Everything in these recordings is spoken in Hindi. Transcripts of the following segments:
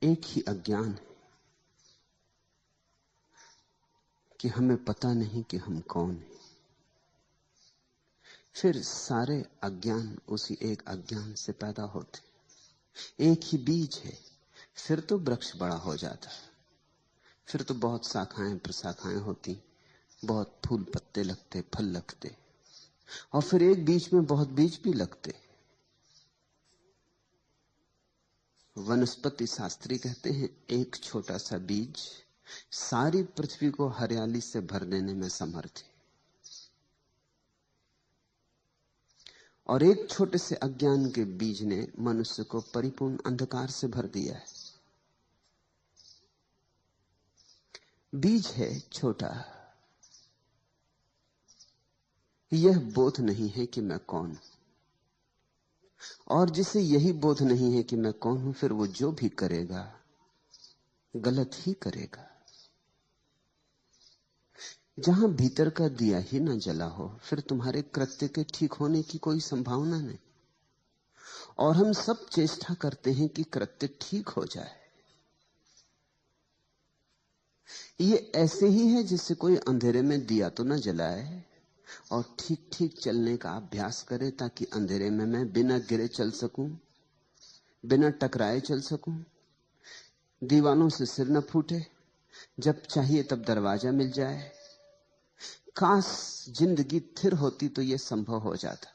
एक ही अज्ञान है कि हमें पता नहीं कि हम कौन हैं। फिर सारे अज्ञान उसी एक अज्ञान से पैदा होते। एक ही बीज है, फिर तो वृक्ष बड़ा हो जाता है, फिर तो बहुत शाखाएं प्रशाखाएं होती, बहुत फूल पत्ते लगते, फल लगते, और फिर एक बीज में बहुत बीज भी लगते। वनस्पति शास्त्री कहते हैं एक छोटा सा बीज सारी पृथ्वी को हरियाली से भर देने में समर्थ है। और एक छोटे से अज्ञान के बीज ने मनुष्य को परिपूर्ण अंधकार से भर दिया है। बीज है छोटा, यह बोध नहीं है कि मैं कौन हूं, और जिसे यही बोध नहीं है कि मैं कौन हूं, फिर वो जो भी करेगा गलत ही करेगा। जहां भीतर का दिया ही ना जला हो, फिर तुम्हारे कृत्य के ठीक होने की कोई संभावना नहीं। और हम सब चेष्टा करते हैं कि कृत्य ठीक हो जाए। ये ऐसे ही है जिससे कोई अंधेरे में दिया तो ना जलाए और ठीक ठीक चलने का अभ्यास करे, ताकि अंधेरे में मैं बिना गिरे चल सकूं, बिना टकराए चल सकूं, दीवालों से सिर न फूटे, जब चाहिए तब दरवाजा मिल जाए। काश जिंदगी स्थिर होती तो यह संभव हो जाता।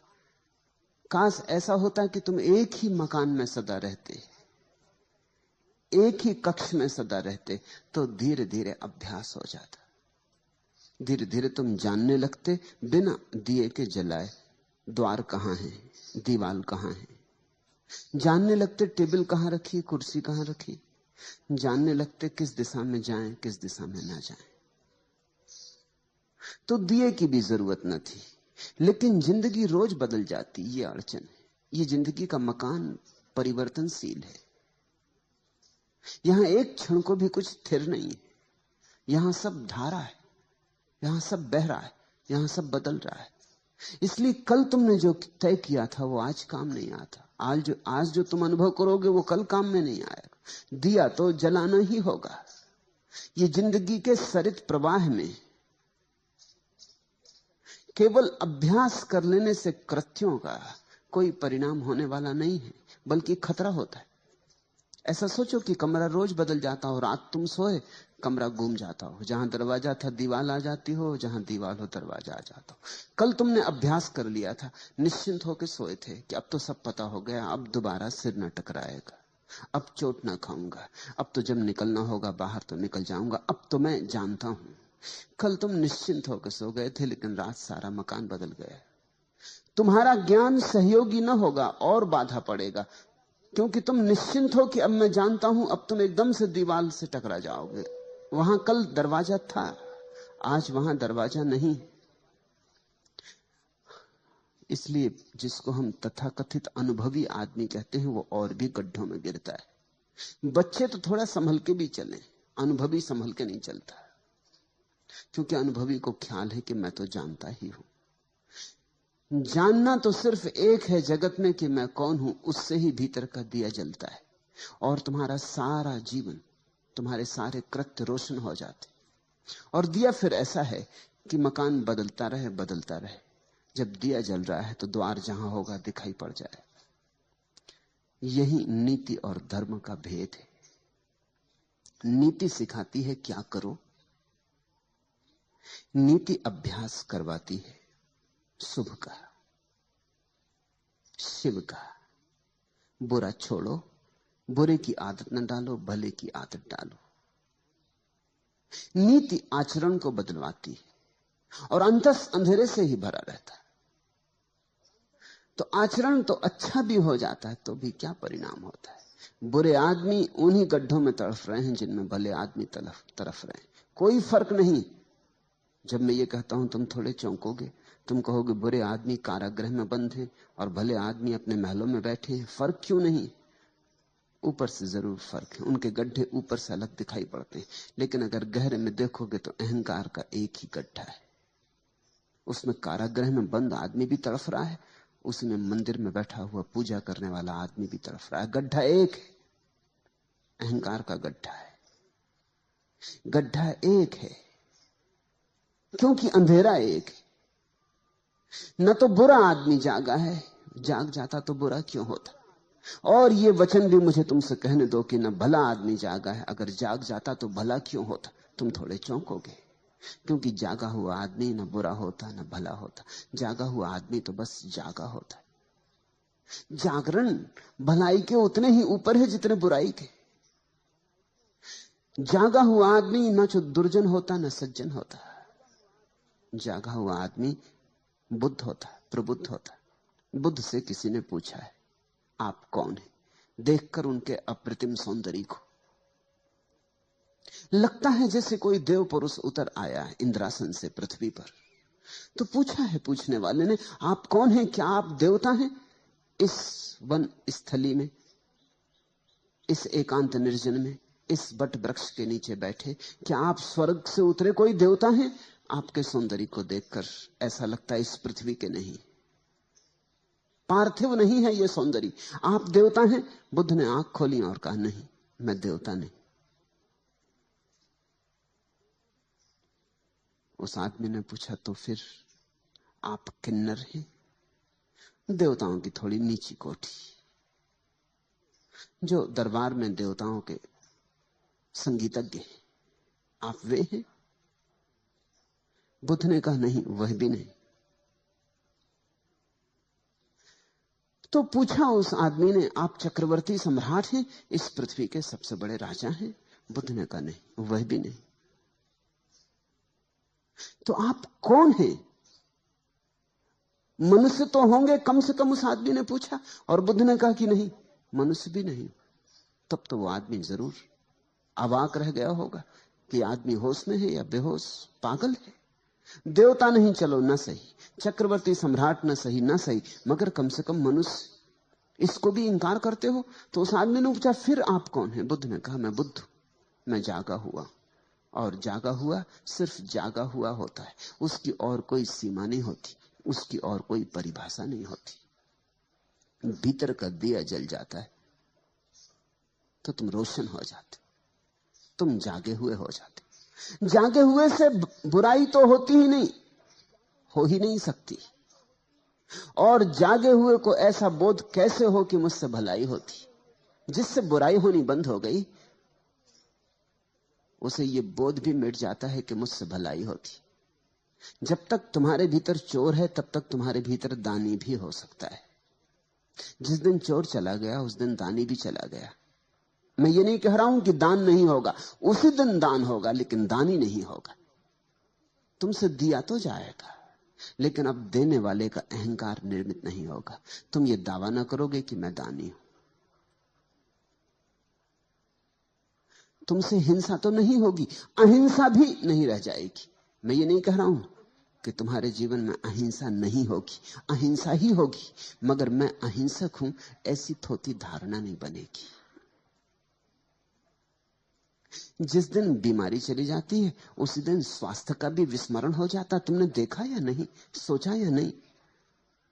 काश ऐसा होता कि तुम एक ही मकान में सदा रहते, एक ही कक्ष में सदा रहते, तो धीरे धीरे अभ्यास हो जाता। धीरे धीरे तुम जानने लगते बिना दिए के जलाए द्वार कहां है, दीवाल कहां है। जानने लगते टेबल कहां रखी, कुर्सी कहां रखी। जानने लगते किस दिशा में जाएं, किस दिशा में ना जाएं। तो दिए की भी जरूरत न थी। लेकिन जिंदगी रोज बदल जाती, ये अड़चन है। ये जिंदगी का मकान परिवर्तनशील है। यहां एक क्षण को भी कुछ स्थिर नहीं है। यहां सब धारा है, यहां सब बह रहा है, यहां सब बदल रहा है। इसलिए कल तुमने जो तय किया था वो आज काम नहीं आता। आज जो तुम अनुभव करोगे वो कल काम में नहीं आएगा। दिया तो जलाना ही होगा। ये जिंदगी के सरित प्रवाह में केवल अभ्यास कर लेने से कृत्यों का कोई परिणाम होने वाला नहीं है, बल्कि खतरा होता है। ऐसा सोचो कि कमरा रोज बदल जाता हो, रात तुम सोए कमरा घूम जाता हो, जहां दरवाजा था दीवार आ जाती हो, जहां दीवार हो दरवाजा आ जाता हो। कल तुमने अभ्यास कर लिया था, निश्चिंत होकर सोए थे कि अब तो सब पता हो गया, अब दोबारा सिर न टकराएगा, अब चोट ना खाऊंगा, अब तो जब निकलना होगा बाहर तो निकल जाऊंगा, अब तो मैं जानता हूं। कल तुम निश्चिंत होकर सो गए थे, लेकिन रात सारा मकान बदल गया। तुम्हारा ज्ञान सहयोगी न होगा और बाधा पड़ेगा, क्योंकि तुम निश्चिंत हो कि अब मैं जानता हूं। अब तुम एकदम से दीवार से टकरा जाओगे। वहां कल दरवाजा था, आज वहां दरवाजा नहीं। इसलिए जिसको हम तथाकथित अनुभवी आदमी कहते हैं वो और भी गड्ढों में गिरता है। बच्चे तो थोड़ा संभल के भी चले, अनुभवी संभल के नहीं चलता, क्योंकि अनुभवी को ख्याल है कि मैं तो जानता ही हूं। जानना तो सिर्फ एक है जगत में कि मैं कौन हूं, उससे ही भीतर का दिया जलता है और तुम्हारा सारा जीवन, तुम्हारे सारे कृत्य रोशन हो जाते। और दिया फिर ऐसा है कि मकान बदलता रहे बदलता रहे। जब दिया जल रहा है तो द्वार जहां होगा दिखाई पड़ जाए। यही नीति और धर्म का भेद है। नीति सिखाती है क्या करो, नीति अभ्यास करवाती है शुभ का, शिव का। बुरा छोड़ो, बुरे की आदत न डालो, भले की आदत डालो। नीति आचरण को बदलवाती है और अंतस अंधेरे से ही भरा रहता है। तो आचरण तो अच्छा भी हो जाता है तो भी क्या परिणाम होता है। बुरे आदमी उन्हीं गड्ढों में तड़फ रहे हैं जिनमें भले आदमी तरफ रहे हैं। कोई फर्क नहीं। जब मैं ये कहता हूं तुम थोड़े चौंकोगे, तुम कहोगे बुरे आदमी कारागृह में बंद हैं और भले आदमी अपने महलों में बैठे हैं। फर्क क्यों नहीं? ऊपर से जरूर फर्क है, उनके गड्ढे ऊपर से अलग दिखाई पड़ते हैं, लेकिन अगर गहरे में देखोगे तो अहंकार का एक ही गड्ढा है। उसमें कारागृह में बंद आदमी भी तड़फ रहा है, उसमें मंदिर में बैठा हुआ पूजा करने वाला आदमी भी तड़फ रहा है। गड्ढा एक है। अहंकार का गड्ढा है। गड्ढा एक है क्योंकि अंधेरा एक है। न तो बुरा आदमी जागा है, जाग जाता तो बुरा क्यों होता। और ये वचन भी मुझे तुमसे कहने दो कि न भला आदमी जागा है, अगर जाग जाता तो भला क्यों होता। तुम थोड़े चौंकोगे, क्योंकि जागा हुआ आदमी न बुरा होता न भला होता। जागा हुआ आदमी तो बस जागा होता है। जागरण भलाई के उतने ही ऊपर है जितने बुराई के। जागा हुआ आदमी न तो दुर्जन होता न सज्जन होता। जागा हुआ आदमी बुद्ध होता, प्रबुद्ध होता। बुद्ध से किसी ने पूछा है, आप कौन हैं? देखकर उनके अप्रतिम सौंदर्य को लगता है जैसे कोई देव पुरुष उतर आया है इंद्रासन से पृथ्वी पर। तो पूछा है पूछने वाले ने, आप कौन हैं? क्या आप देवता हैं? इस वन स्थली में, इस एकांत निर्जन में, इस बट वृक्ष के नीचे बैठे, क्या आप स्वर्ग से उतरे कोई देवता हैं? आपके सौंदर्य को देखकर ऐसा लगता है इस पृथ्वी के नहीं, पार्थिव नहीं है यह सौंदर्य। आप देवता हैं? बुद्ध ने आंख खोली और कहा, नहीं, मैं देवता नहीं। उस आदमी ने पूछा, तो फिर आप किन्नर हैं? देवताओं की थोड़ी नीची कोठी, जो दरबार में देवताओं के संगीतज्ञ हैं, आप वे हैं? बुद्ध ने कहा, नहीं, वह भी नहीं। तो पूछा उस आदमी ने, आप चक्रवर्ती सम्राट हैं, इस पृथ्वी के सबसे बड़े राजा हैं? बुद्ध ने कहा, नहीं, वह भी नहीं। तो आप कौन हैं? मनुष्य तो होंगे कम से कम, उस आदमी ने पूछा। और बुद्ध ने कहा कि नहीं, मनुष्य भी नहीं। तब तो वो आदमी जरूर अवाक रह गया होगा कि आदमी होश में है या बेहोश, पागल है। देवता नहीं, चलो ना सही, चक्रवर्ती सम्राट ना सही, ना सही, मगर कम से कम मनुष्य, इसको भी इंकार करते हो? तो उस आदमी ने पूछा, फिर आप कौन हैं? बुद्ध ने कहा, मैं बुद्ध, मैं जागा हुआ। और जागा हुआ सिर्फ जागा हुआ होता है, उसकी और कोई सीमा नहीं होती, उसकी और कोई परिभाषा नहीं होती। भीतर का दिया जल जाता है तो तुम रोशन हो जाते, तुम जागे हुए हो जाते। जागे हुए से बुराई तो होती ही नहीं, हो ही नहीं सकती। और जागे हुए को ऐसा बोध कैसे हो कि मुझसे भलाई होती? जिससे बुराई होनी बंद हो गई, उसे यह बोध भी मिट जाता है कि मुझसे भलाई होती। जब तक तुम्हारे भीतर चोर है, तब तक तुम्हारे भीतर दानी भी हो सकता है। जिस दिन चोर चला गया, उस दिन दानी भी चला गया। मैं ये नहीं कह रहा हूं कि दान नहीं होगा, उसी दिन दान होगा, लेकिन दानी नहीं होगा। तुमसे दिया तो जाएगा, लेकिन अब देने वाले का अहंकार निर्मित नहीं होगा। तुम ये दावा ना करोगे कि मैं दानी हूं। तुमसे हिंसा तो नहीं होगी, अहिंसा भी नहीं रह जाएगी। मैं ये नहीं कह रहा हूं कि तुम्हारे जीवन में अहिंसा नहीं होगी, अहिंसा ही होगी, मगर मैं अहिंसक हूं ऐसी थोती धारणा नहीं बनेगी। जिस दिन बीमारी चली जाती है, उसी दिन स्वास्थ्य का भी विस्मरण हो जाता। तुमने देखा या नहीं, सोचा या नहीं?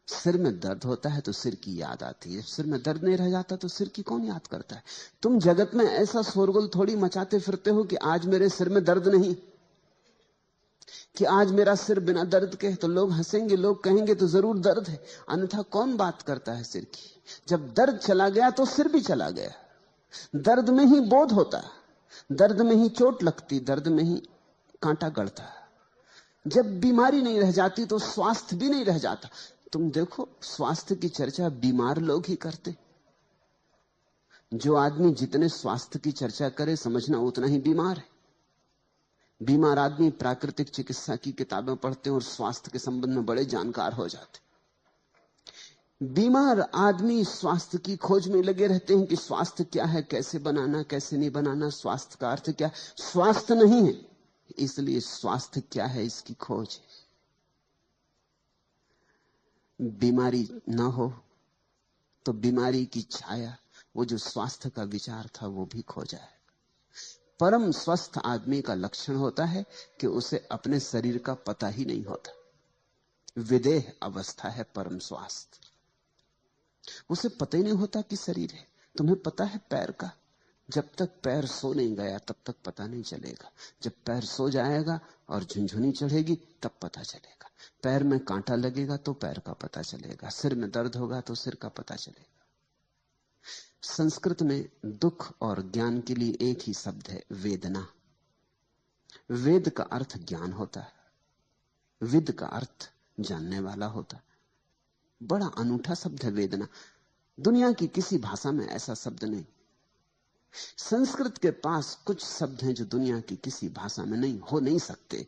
सिर में दर्द होता है तो सिर की याद आती है, सिर में दर्द नहीं रह जाता तो सिर की कौन याद करता है? तुम जगत में ऐसा शोरगुल थोड़ी मचाते फिरते हो कि आज मेरे सिर में दर्द नहीं, कि आज मेरा सिर बिना दर्द के है। तो लोग हंसेंगे, लोग कहेंगे तो जरूर दर्द है, अन्यथा कौन बात करता है सिर की? जब दर्द चला गया तो सिर भी चला गया। दर्द में ही बोध होता, दर्द में ही चोट लगती, दर्द में ही कांटा गड़ता। जब बीमारी नहीं रह जाती तो स्वास्थ्य भी नहीं रह जाता। तुम देखो, स्वास्थ्य की चर्चा बीमार लोग ही करते। जो आदमी जितने स्वास्थ्य की चर्चा करे, समझना उतना ही बीमार है। बीमार आदमी प्राकृतिक चिकित्सा की किताबें पढ़ते हैं और स्वास्थ्य के संबंध में बड़े जानकार हो जाते। बीमार आदमी स्वास्थ्य की खोज में लगे रहते हैं कि स्वास्थ्य क्या है, कैसे बनाना, कैसे नहीं बनाना, स्वास्थ्य का अर्थ क्या। स्वास्थ्य नहीं है, इसलिए स्वास्थ्य क्या है इसकी खोज है। बीमारी ना हो तो बीमारी की छाया, वो जो स्वास्थ्य का विचार था, वो भी खो जाए। परम स्वस्थ आदमी का लक्षण होता है कि उसे अपने शरीर का पता ही नहीं होता। विदेह अवस्था है परम स्वास्थ्य। उसे पता ही नहीं होता कि शरीर है। तुम्हें पता है पैर का, जब तक पैर सो नहीं गया तब तक पता नहीं चलेगा। जब पैर सो जाएगा और झुनझुनी चढ़ेगी तब पता चलेगा। पैर में कांटा लगेगा तो पैर का पता चलेगा, सिर में दर्द होगा तो सिर का पता चलेगा। संस्कृत में दुख और ज्ञान के लिए एक ही शब्द है, वेदना। वेद का अर्थ ज्ञान होता है, विद का अर्थ जानने वाला होता है। बड़ा अनूठा शब्द है वेदना। दुनिया की किसी भाषा में ऐसा शब्द नहीं। संस्कृत के पास कुछ शब्द हैं जो दुनिया की किसी भाषा में नहीं हो नहीं सकते,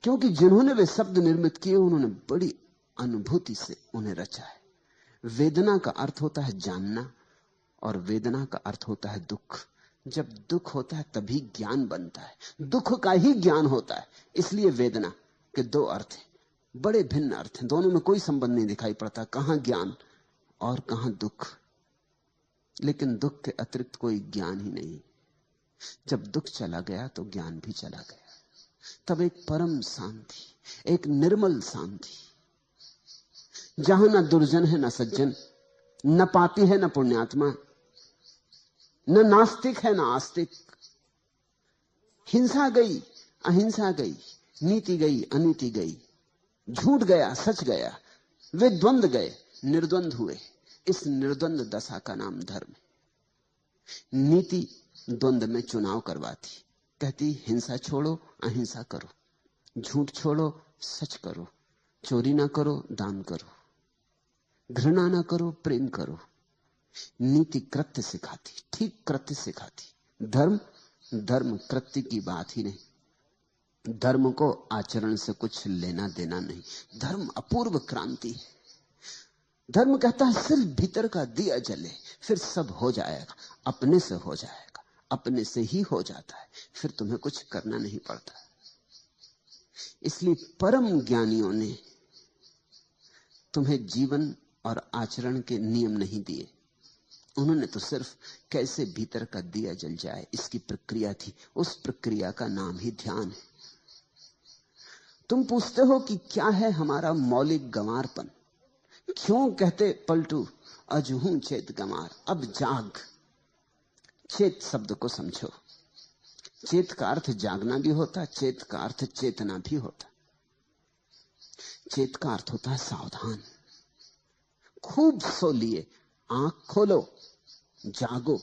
क्योंकि जिन्होंने वे शब्द निर्मित किए उन्होंने बड़ी अनुभूति से उन्हें रचा है। वेदना का अर्थ होता है जानना और वेदना का अर्थ होता है दुख। जब दुख होता है तभी ज्ञान बनता है, दुख का ही ज्ञान होता है। इसलिए वेदना के दो अर्थ हैं, बड़े भिन्न अर्थ हैं, दोनों में कोई संबंध नहीं दिखाई पड़ता, कहां ज्ञान और कहां दुख। लेकिन दुख के अतिरिक्त कोई ज्ञान ही नहीं। जब दुख चला गया तो ज्ञान भी चला गया। तब एक परम शांति, एक निर्मल शांति, जहां ना दुर्जन है ना सज्जन, न पापी है न पुण्यात्मा, न नास्तिक है न आस्तिक। हिंसा गई, अहिंसा गई, नीति गई, अनीति गई, झूठ गया, सच गया, वे द्वंद गए, निर्द्वंद हुए। इस निर्द्वंद दशा का नाम धर्म है। नीति द्वंद में चुनाव करवाती, कहती हिंसा छोड़ो, अहिंसा करो, झूठ छोड़ो, सच करो, चोरी ना करो, दान करो, घृणा ना करो, प्रेम करो। नीति कृत्य सिखाती, ठीक कृत्य सिखाती। धर्म कृत्य की बात ही नहीं। धर्म को आचरण से कुछ लेना देना नहीं। धर्म अपूर्व क्रांति है। धर्म कहता है सिर्फ भीतर का दिया जले, फिर सब हो जाएगा, अपने से हो जाएगा, अपने से ही हो जाता है, फिर तुम्हें कुछ करना नहीं पड़ता। इसलिए परम ज्ञानियों ने तुम्हें जीवन और आचरण के नियम नहीं दिए, उन्होंने तो सिर्फ कैसे भीतर का दिया जल जाए इसकी प्रक्रिया थी। उस प्रक्रिया का नाम ही ध्यान है। तुम पूछते हो कि क्या है हमारा मौलिक गंवारपन, क्यों कहते पलटू अजहू चेत गंवार। अब जाग। चेत शब्द को समझो। चेत का अर्थ जागना भी होता, चेत का अर्थ चेतना भी होता। चेत का अर्थ होता है सावधान। खूब सो लिए, आंख खोलो, जागो।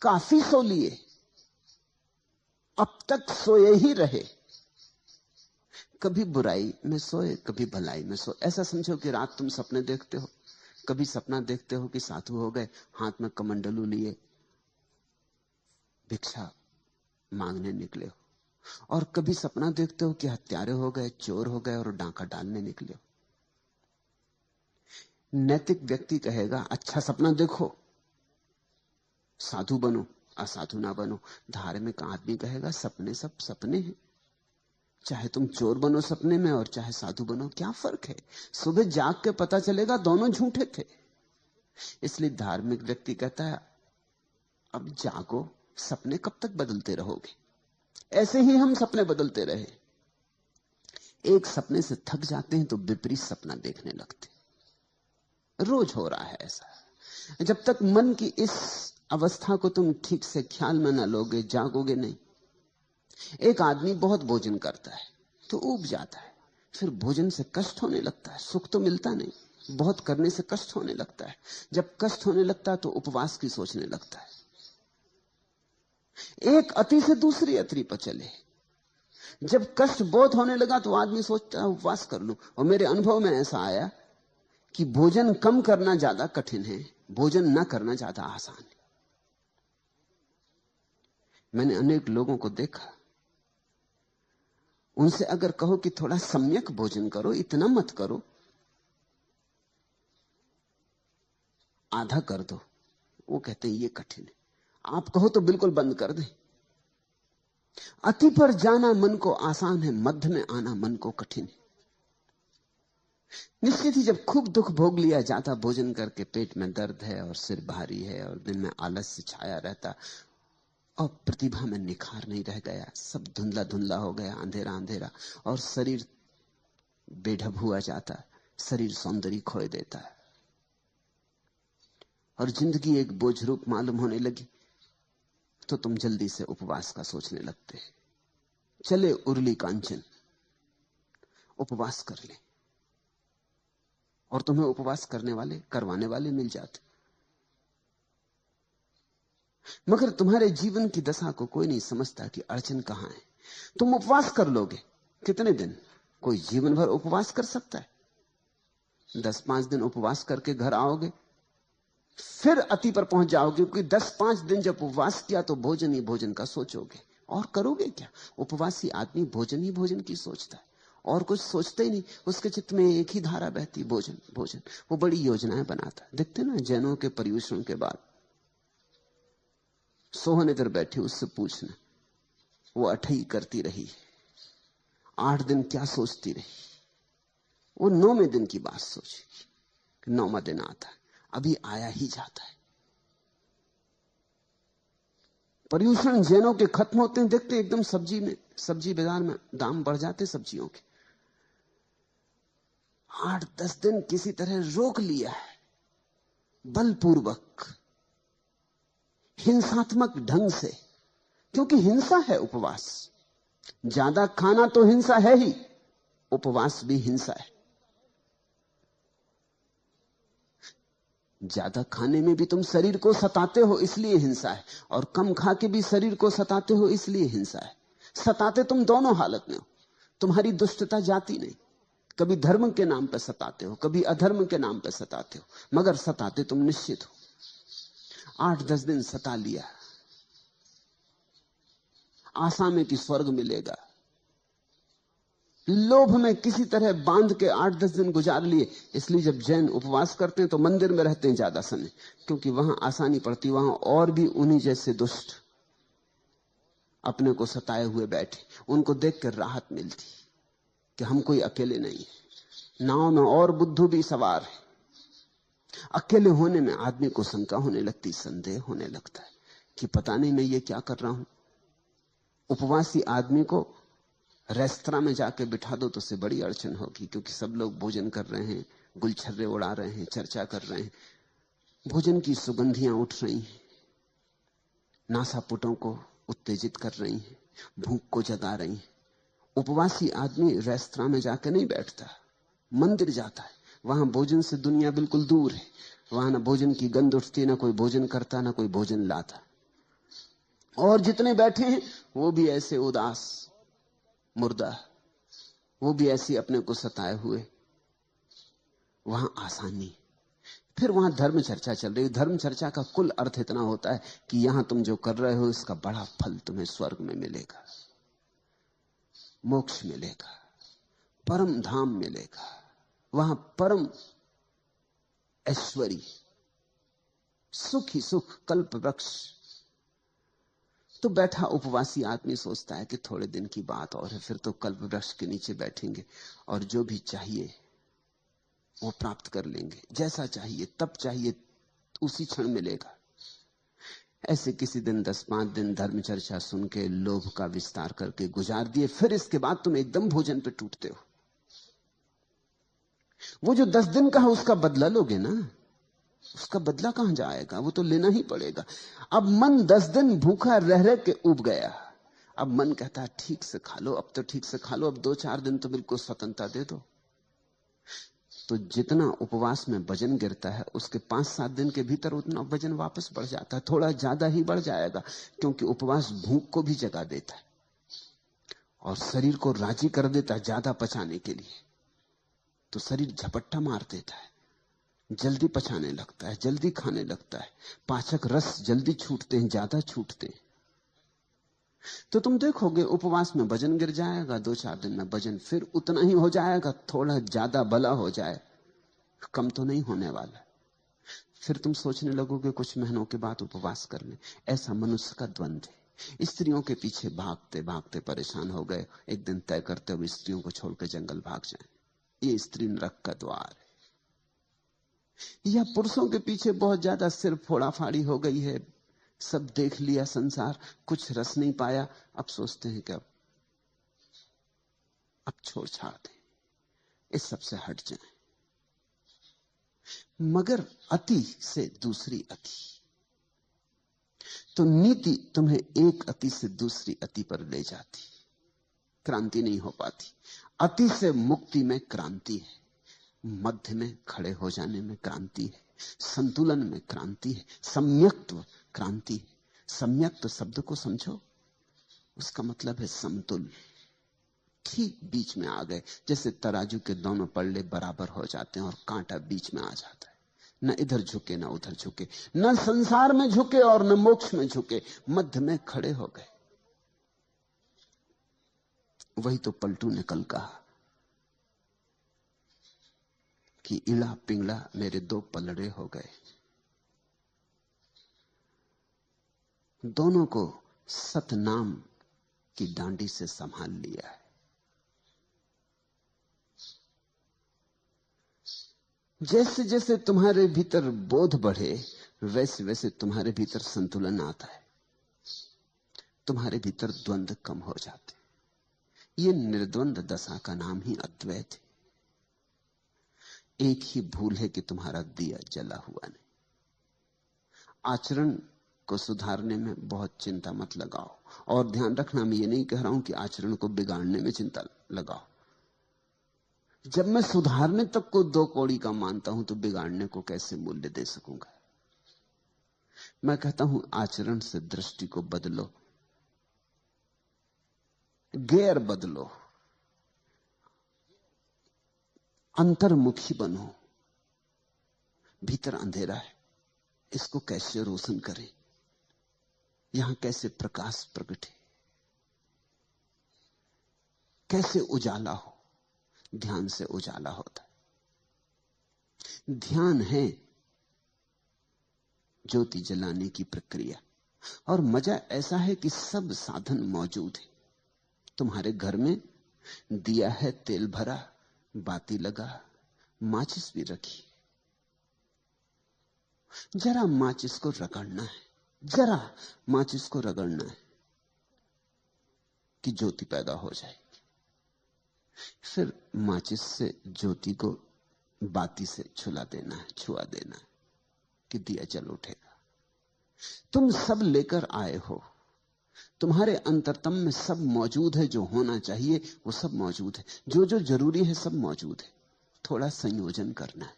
काफी सो लिए, अब तक सोए ही रहे। कभी बुराई में सोए, कभी भलाई में सोए। ऐसा समझो कि रात तुम सपने देखते हो। कभी सपना देखते हो कि साधु हो गए, हाथ में कमंडलू लिए भिक्षा मांगने निकले हो, और कभी सपना देखते हो कि हत्यारे हो गए, चोर हो गए और डांका डालने निकले हो। नैतिक व्यक्ति कहेगा अच्छा सपना देखो, साधु बनो, असाधु ना बनो। धार्मिक आदमी कहेगा सपने सब सपने हैं, चाहे तुम चोर बनो सपने में और चाहे साधु बनो, क्या फर्क है? सुबह जाग के पता चलेगा दोनों झूठे थे। इसलिए धार्मिक व्यक्ति कहता है अब जागो, सपने कब तक बदलते रहोगे? ऐसे ही हम सपने बदलते रहे, एक सपने से थक जाते हैं तो विपरीत सपना देखने लगते। रोज हो रहा है ऐसा। जब तक मन की इस अवस्था को तुम ठीक से ख्याल में न लोगे, जागोगे नहीं। एक आदमी बहुत भोजन करता है तो ऊब जाता है, फिर भोजन से कष्ट होने लगता है, सुख तो मिलता नहीं, बहुत करने से कष्ट होने लगता है। जब कष्ट होने लगता है तो उपवास की सोचने लगता है। एक अति से दूसरी अति पर चले। जब कष्ट बहुत होने लगा तो आदमी सोचता है उपवास कर लूं। और मेरे अनुभव में ऐसा आया कि भोजन कम करना ज्यादा कठिन है, भोजन न करना ज्यादा आसान है। मैंने अनेक लोगों को देखा, उनसे अगर कहो कि थोड़ा सम्यक भोजन करो, इतना मत करो, आधा कर दो, वो कहते हैं ये कठिन है। आप कहो तो बिल्कुल बंद कर दें। अति पर जाना मन को आसान है, मध्य में आना मन को कठिन है। निश्चित ही जब खूब दुख भोग लिया जाता भोजन करके, पेट में दर्द है और सिर भारी है और दिन में आलस्य छाया रहता और प्रतिभा में निखार नहीं रह गया, सब धुंधला धुंधला हो गया, अंधेरा अंधेरा, और शरीर बेढब हुआ जाता, शरीर सौंदर्य खोए देता है और जिंदगी एक बोझ रूप मालूम होने लगी तो तुम जल्दी से उपवास का सोचने लगते हैं। चले उर्ली कांचन, उपवास कर ले, और तुम्हें उपवास करने वाले, करवाने वाले मिल जाते। मगर तुम्हारे जीवन की दशा को कोई नहीं समझता कि अड़चन कहां है। तुम उपवास कर लोगे कितने दिन? कोई जीवन भर उपवास कर सकता है? 10-5 दिन उपवास करके घर आओगे, फिर अति पर पहुंच जाओगे, क्योंकि 10-5 दिन जब उपवास किया तो भोजन ही भोजन का सोचोगे। और करोगे क्या? उपवासी आदमी भोजन ही भोजन की सोचता है, और कुछ सोचते ही नहीं। उसके चित्त में एक ही धारा बहती, भोजन भोजन। वो बड़ी योजनाएं बनाता है। देखते ना जैनों के पर्युषण के बाद सोहन इधर बैठी, उससे पूछना, वो अठई करती रही 8 दिन क्या सोचती रही। वो 9वें दिन की बात सोची कि 9वां दिन आता है, अभी आया ही जाता है। पर्युषण जैनों के खत्म होते हैं, देखते एकदम सब्जी बाजार में दाम बढ़ जाते सब्जियों के। 8-10 दिन किसी तरह रोक लिया है, बलपूर्वक, हिंसात्मक ढंग से, क्योंकि हिंसा है उपवास। ज्यादा खाना तो हिंसा है ही, उपवास भी हिंसा है। ज्यादा खाने में भी तुम शरीर को सताते हो, इसलिए हिंसा है, और कम खा के भी शरीर को सताते हो, इसलिए हिंसा है। सताते तुम दोनों हालत में हो, तुम्हारी दुष्टता जाती नहीं। कभी धर्म के नाम पर सताते हो, कभी अधर्म के नाम पर सताते हो, मगर सताते तुम निश्चित हो। 8-10 दिन सता लिया, आशा में कि स्वर्ग मिलेगा, लोभ में किसी तरह बांध के 8-10 दिन गुजार लिए। इसलिए जब जैन उपवास करते हैं तो मंदिर में रहते हैं ज्यादा समय, क्योंकि वहां आसानी पड़ती। वहां और भी उन्हीं जैसे दुष्ट अपने को सताए हुए बैठे, उनको देखकर राहत मिलती कि हम कोई अकेले नहीं है, नाव में और बुद्धू भी सवार है। अकेले होने में आदमी को शंका होने लगती, संदेह होने लगता है कि पता नहीं मैं ये क्या कर रहा हूं। उपवासी आदमी को रेस्तरां में जाके बिठा दो तो उससे बड़ी अड़चन होगी, क्योंकि सब लोग भोजन कर रहे हैं, गुलछर्रे उड़ा रहे हैं, चर्चा कर रहे हैं, भोजन की सुगंधियां उठ रही हैं, नासापुटों को उत्तेजित कर रही हैं, भूख को जगा रही हैं। उपवासी आदमी रेस्तरां में जाके नहीं बैठता, मंदिर जाता है। वहां भोजन से दुनिया बिल्कुल दूर है। वहां ना भोजन की गंध उठती, ना कोई भोजन करता, ना कोई भोजन लाता। और जितने बैठे हैं वो भी ऐसे उदास, मुर्दा, वो भी ऐसी अपने को सताए हुए। वहां आसानी। फिर वहां धर्म चर्चा चल रही है। धर्म चर्चा का कुल अर्थ इतना होता है कि यहां तुम जो कर रहे हो इसका बड़ा फल तुम्हें स्वर्ग में मिलेगा, मोक्ष मिलेगा, परम धाम मिलेगा, वहां परम ऐश्वर्य, सुख ही सुख, कल्प वृक्ष। तो बैठा उपवासी आदमी सोचता है कि थोड़े दिन की बात और है, फिर तो कल्प वृक्ष के नीचे बैठेंगे और जो भी चाहिए वो प्राप्त कर लेंगे। जैसा चाहिए, तब चाहिए, उसी क्षण मिलेगा। ऐसे किसी दिन 10-5 दिन धर्म चर्चा सुन के लोभ का विस्तार करके गुजार दिए, फिर इसके बाद तुम एकदम भोजन पे टूटते हो। वो जो 10 दिन का है उसका बदला लोगे ना, उसका बदला कहां जाएगा? वो तो लेना ही पड़ेगा। अब मन 10 दिन भूखा रह रह के उब गया। अब मन कहता है ठीक से खा लो, अब तो ठीक से खा लो, अब 2-4 दिन तो बिल्कुल स्वतंत्रता दे दो। तो जितना उपवास में वजन गिरता है उसके 5-7 दिन के भीतर उतना वजन वापस बढ़ जाता है, थोड़ा ज्यादा ही बढ़ जाएगा, क्योंकि उपवास भूख को भी जगा देता है और शरीर को राजी कर देता है ज्यादा पचाने के लिए। तो शरीर झपट्टा मार देता है, जल्दी पचाने लगता है, जल्दी खाने लगता है, पाचक रस जल्दी छूटते हैं, ज्यादा छूटते हैं। तो तुम देखोगे उपवास में वजन गिर जाएगा, 2-4 दिन में वजन फिर उतना ही हो जाएगा, थोड़ा ज्यादा भला हो जाए, कम तो नहीं होने वाला। फिर तुम सोचने लगोगे कुछ महीनों के बाद उपवास कर ले। ऐसा मनुष्य का द्वंद है। स्त्रियों के पीछे भागते भागते परेशान हो गए, एक दिन तय करते हुए स्त्रियों को छोड़कर जंगल भाग जाएं। ये स्त्री नरक का द्वार है। या पुरुषों के पीछे बहुत ज्यादा सिर फोड़ा फाड़ी हो गई है, सब देख लिया संसार, कुछ रस नहीं पाया, अब सोचते हैं कि अब छोड़ छाड़ दें, इस सब से हट जाएं। मगर अति से दूसरी अति। तो नीति तुम्हें एक अति से दूसरी अति पर ले जाती, क्रांति नहीं हो पाती। अति से मुक्ति में क्रांति है, मध्य में खड़े हो जाने में क्रांति है, संतुलन में क्रांति है, सम्यक्त्व क्रांति है। सम्यक्त्व शब्द को समझो, उसका मतलब है समतुल। ठीक बीच में आ गए, जैसे तराजू के दोनों पल्ले बराबर हो जाते हैं और कांटा बीच में आ जाता है, न इधर झुके न उधर झुके, न संसार में झुके और न मोक्ष में झुके, मध्य में खड़े हो गए। वही तो पलटू ने कल कहा कि इड़ा पिंगला मेरे दो पलड़े हो गए। दोनों को सतनाम की डांडी से संभाल लिया है। जैसे जैसे तुम्हारे भीतर बोध बढ़े, वैसे वैसे तुम्हारे भीतर संतुलन आता है, तुम्हारे भीतर द्वंद्व कम हो जाते। ये निर्द्वंद दशा का नाम ही अद्वैत है। एक ही भूल है कि तुम्हारा दिया जला हुआ नहीं। आचरण को सुधारने में बहुत चिंता मत लगाओ, और ध्यान रखना, मैं ये नहीं कह रहा हूं कि आचरण को बिगाड़ने में चिंता लगाओ। जब मैं सुधारने तक को दो कौड़ी का मानता हूं तो बिगाड़ने को कैसे मूल्य दे सकूंगा। मैं कहता हूं आचरण से दृष्टि को बदलो, गेयर बदलो, अंतर्मुखी बनो। भीतर अंधेरा है, इसको कैसे रोशन करें, यहां कैसे प्रकाश प्रकटे, कैसे उजाला हो। ध्यान से उजाला होता है। ध्यान है ज्योति जलाने की प्रक्रिया, और मजा ऐसा है कि सब साधन मौजूद है। तुम्हारे घर में दिया है, तेल भरा, बाती लगा, माचिस भी रखी। जरा माचिस को रगड़ना है, जरा माचिस को रगड़ना है कि ज्योति पैदा हो जाएगी। फिर माचिस से ज्योति को बाती से छुआ देना है कि दिया जल उठेगा। तुम सब लेकर आए हो, तुम्हारे अंतरतम में सब मौजूद है। जो होना चाहिए वो सब मौजूद है, जो जो जरूरी है सब मौजूद है। थोड़ा संयोजन करना है,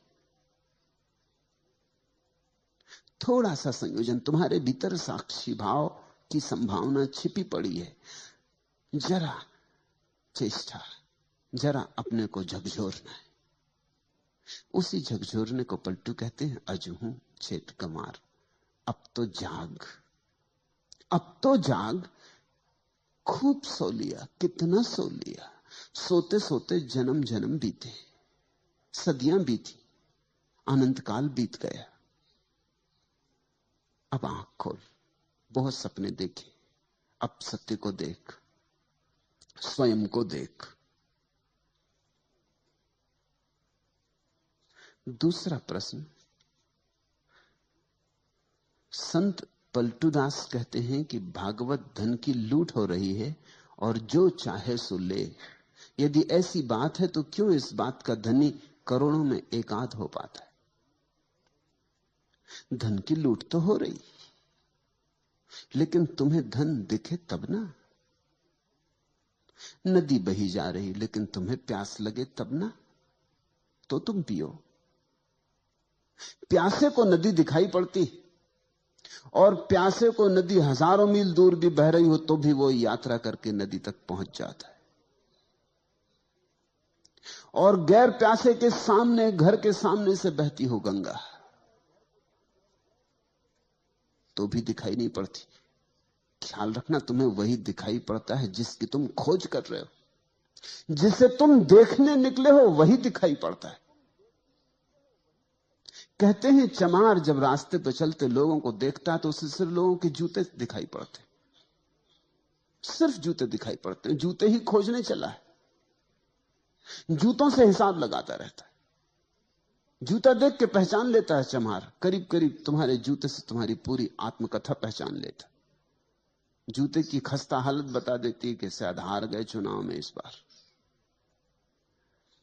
थोड़ा सा संयोजन। तुम्हारे भीतर साक्षी भाव की संभावना छिपी पड़ी है। जरा चेष्टा, जरा अपने को झकझोरना है। उसी झकझोरने को पलटू कहते हैं। अजहू छेद कमार, अब तो जाग, अब तो जाग। खूब सो लिया, कितना सो लिया। सोते सोते जन्म जन्म बीते, सदियां बीती, अनंत काल बीत गया। अब आंख खोल, बहुत सपने देखे, अब सत्य को देख, स्वयं को देख। दूसरा प्रश्न, संत पलटूदास कहते हैं कि भागवत धन की लूट हो रही है और जो चाहे सो ले। यदि ऐसी बात है तो क्यों इस बात का धनी करोड़ों में एकाध हो पाता है? धन की लूट तो हो रही, लेकिन तुम्हें धन दिखे तब ना। नदी बही जा रही, लेकिन तुम्हें प्यास लगे तब ना, तो तुम पियो। प्यासे को नदी दिखाई पड़ती, और प्यासे को नदी हजारों मील दूर भी बह रही हो तो भी वो यात्रा करके नदी तक पहुंच जाता है। और गैर प्यासे के सामने, घर के सामने से बहती हो गंगा, तो भी दिखाई नहीं पड़ती। ख्याल रखना, तुम्हें वही दिखाई पड़ता है जिसकी तुम खोज कर रहे हो। जिसे तुम देखने निकले हो वही दिखाई पड़ता है। कहते हैं चमार जब रास्ते पर चलते लोगों को देखता है तो उसे सिर्फ लोगों के जूते दिखाई पड़ते, सिर्फ जूते दिखाई पड़ते हैं। जूते ही खोजने चला है, जूतों से हिसाब लगाता रहता है। जूता देख के पहचान लेता है चमार, करीब करीब तुम्हारे जूते से तुम्हारी पूरी आत्मकथा पहचान लेता। जूते की खस्ता हालत बता देती है कि शायद हार गए चुनाव में इस बार।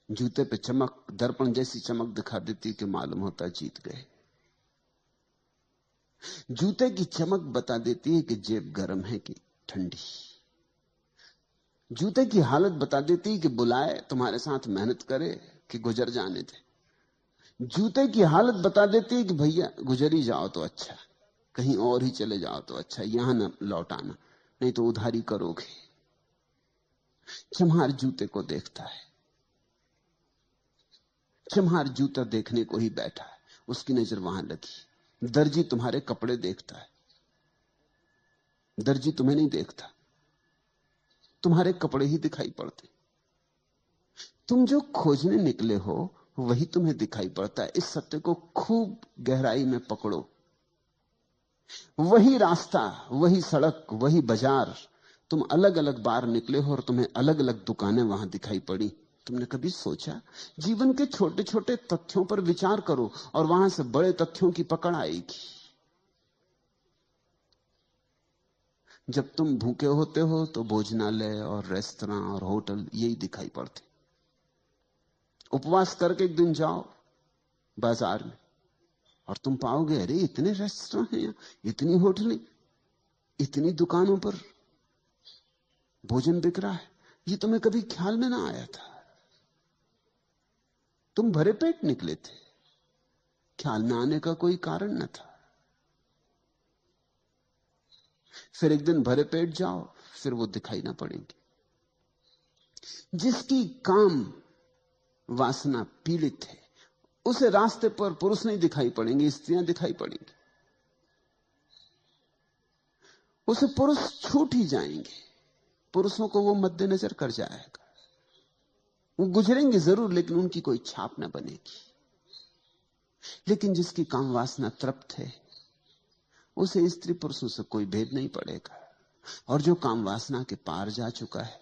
जूते पे चमक दर्पण जैसी चमक दिखा देती कि मालूम होता जीत गए। जूते की चमक बता देती है कि जेब गर्म है कि ठंडी। जूते की हालत बता देती है कि बुलाए तुम्हारे साथ मेहनत करे कि गुजर जाने दे। जूते की हालत बता देती है कि भैया गुजर ही जाओ तो अच्छा, कहीं और ही चले जाओ तो अच्छा, यहां न लौट आना, नहीं तो उधारी करोगे। चम्हार जूते को देखता है, चम्हार जूता देखने को ही बैठा है, उसकी नजर वहां लगी। दर्जी तुम्हारे कपड़े देखता है, दर्जी तुम्हें नहीं देखता, तुम्हारे कपड़े ही दिखाई पड़ते। तुम जो खोजने निकले हो वही तुम्हें दिखाई पड़ता है। इस सत्य को खूब गहराई में पकड़ो। वही रास्ता, वही सड़क, वही बाजार, तुम अलग अलग बार निकले हो और तुम्हें अलग अलग दुकानें वहां दिखाई पड़ी। तुमने कभी सोचा? जीवन के छोटे छोटे तथ्यों पर विचार करो और वहां से बड़े तथ्यों की पकड़ आएगी। जब तुम भूखे होते हो तो भोजनालय और रेस्तरां और होटल यही दिखाई पड़ते। उपवास करके एक दिन जाओ बाजार में और तुम पाओगे अरे इतने रेस्तरां हैं यहाँ, इतनी होटलें, इतनी दुकानों पर भोजन बिक रहा है, ये तुम्हें कभी ख्याल में ना आया था। तुम भरे पेट निकले थे, ख्याल में आने का कोई कारण न था। फिर एक दिन भरे पेट जाओ, फिर वो दिखाई ना पड़ेंगे। जिसकी काम वासना पीड़ित है उसे रास्ते पर पुरुष नहीं दिखाई पड़ेंगे, स्त्रियां दिखाई पड़ेंगी। उसे पुरुष छूट ही जाएंगे, पुरुषों को वो मद्देनजर कर जाएगा। वो गुजरेंगे जरूर लेकिन उनकी कोई छाप ना बनेगी। लेकिन जिसकी काम वासना तृप्त है उसे स्त्री पुरुषों से कोई भेद नहीं पड़ेगा। और जो काम वासना के पार जा चुका है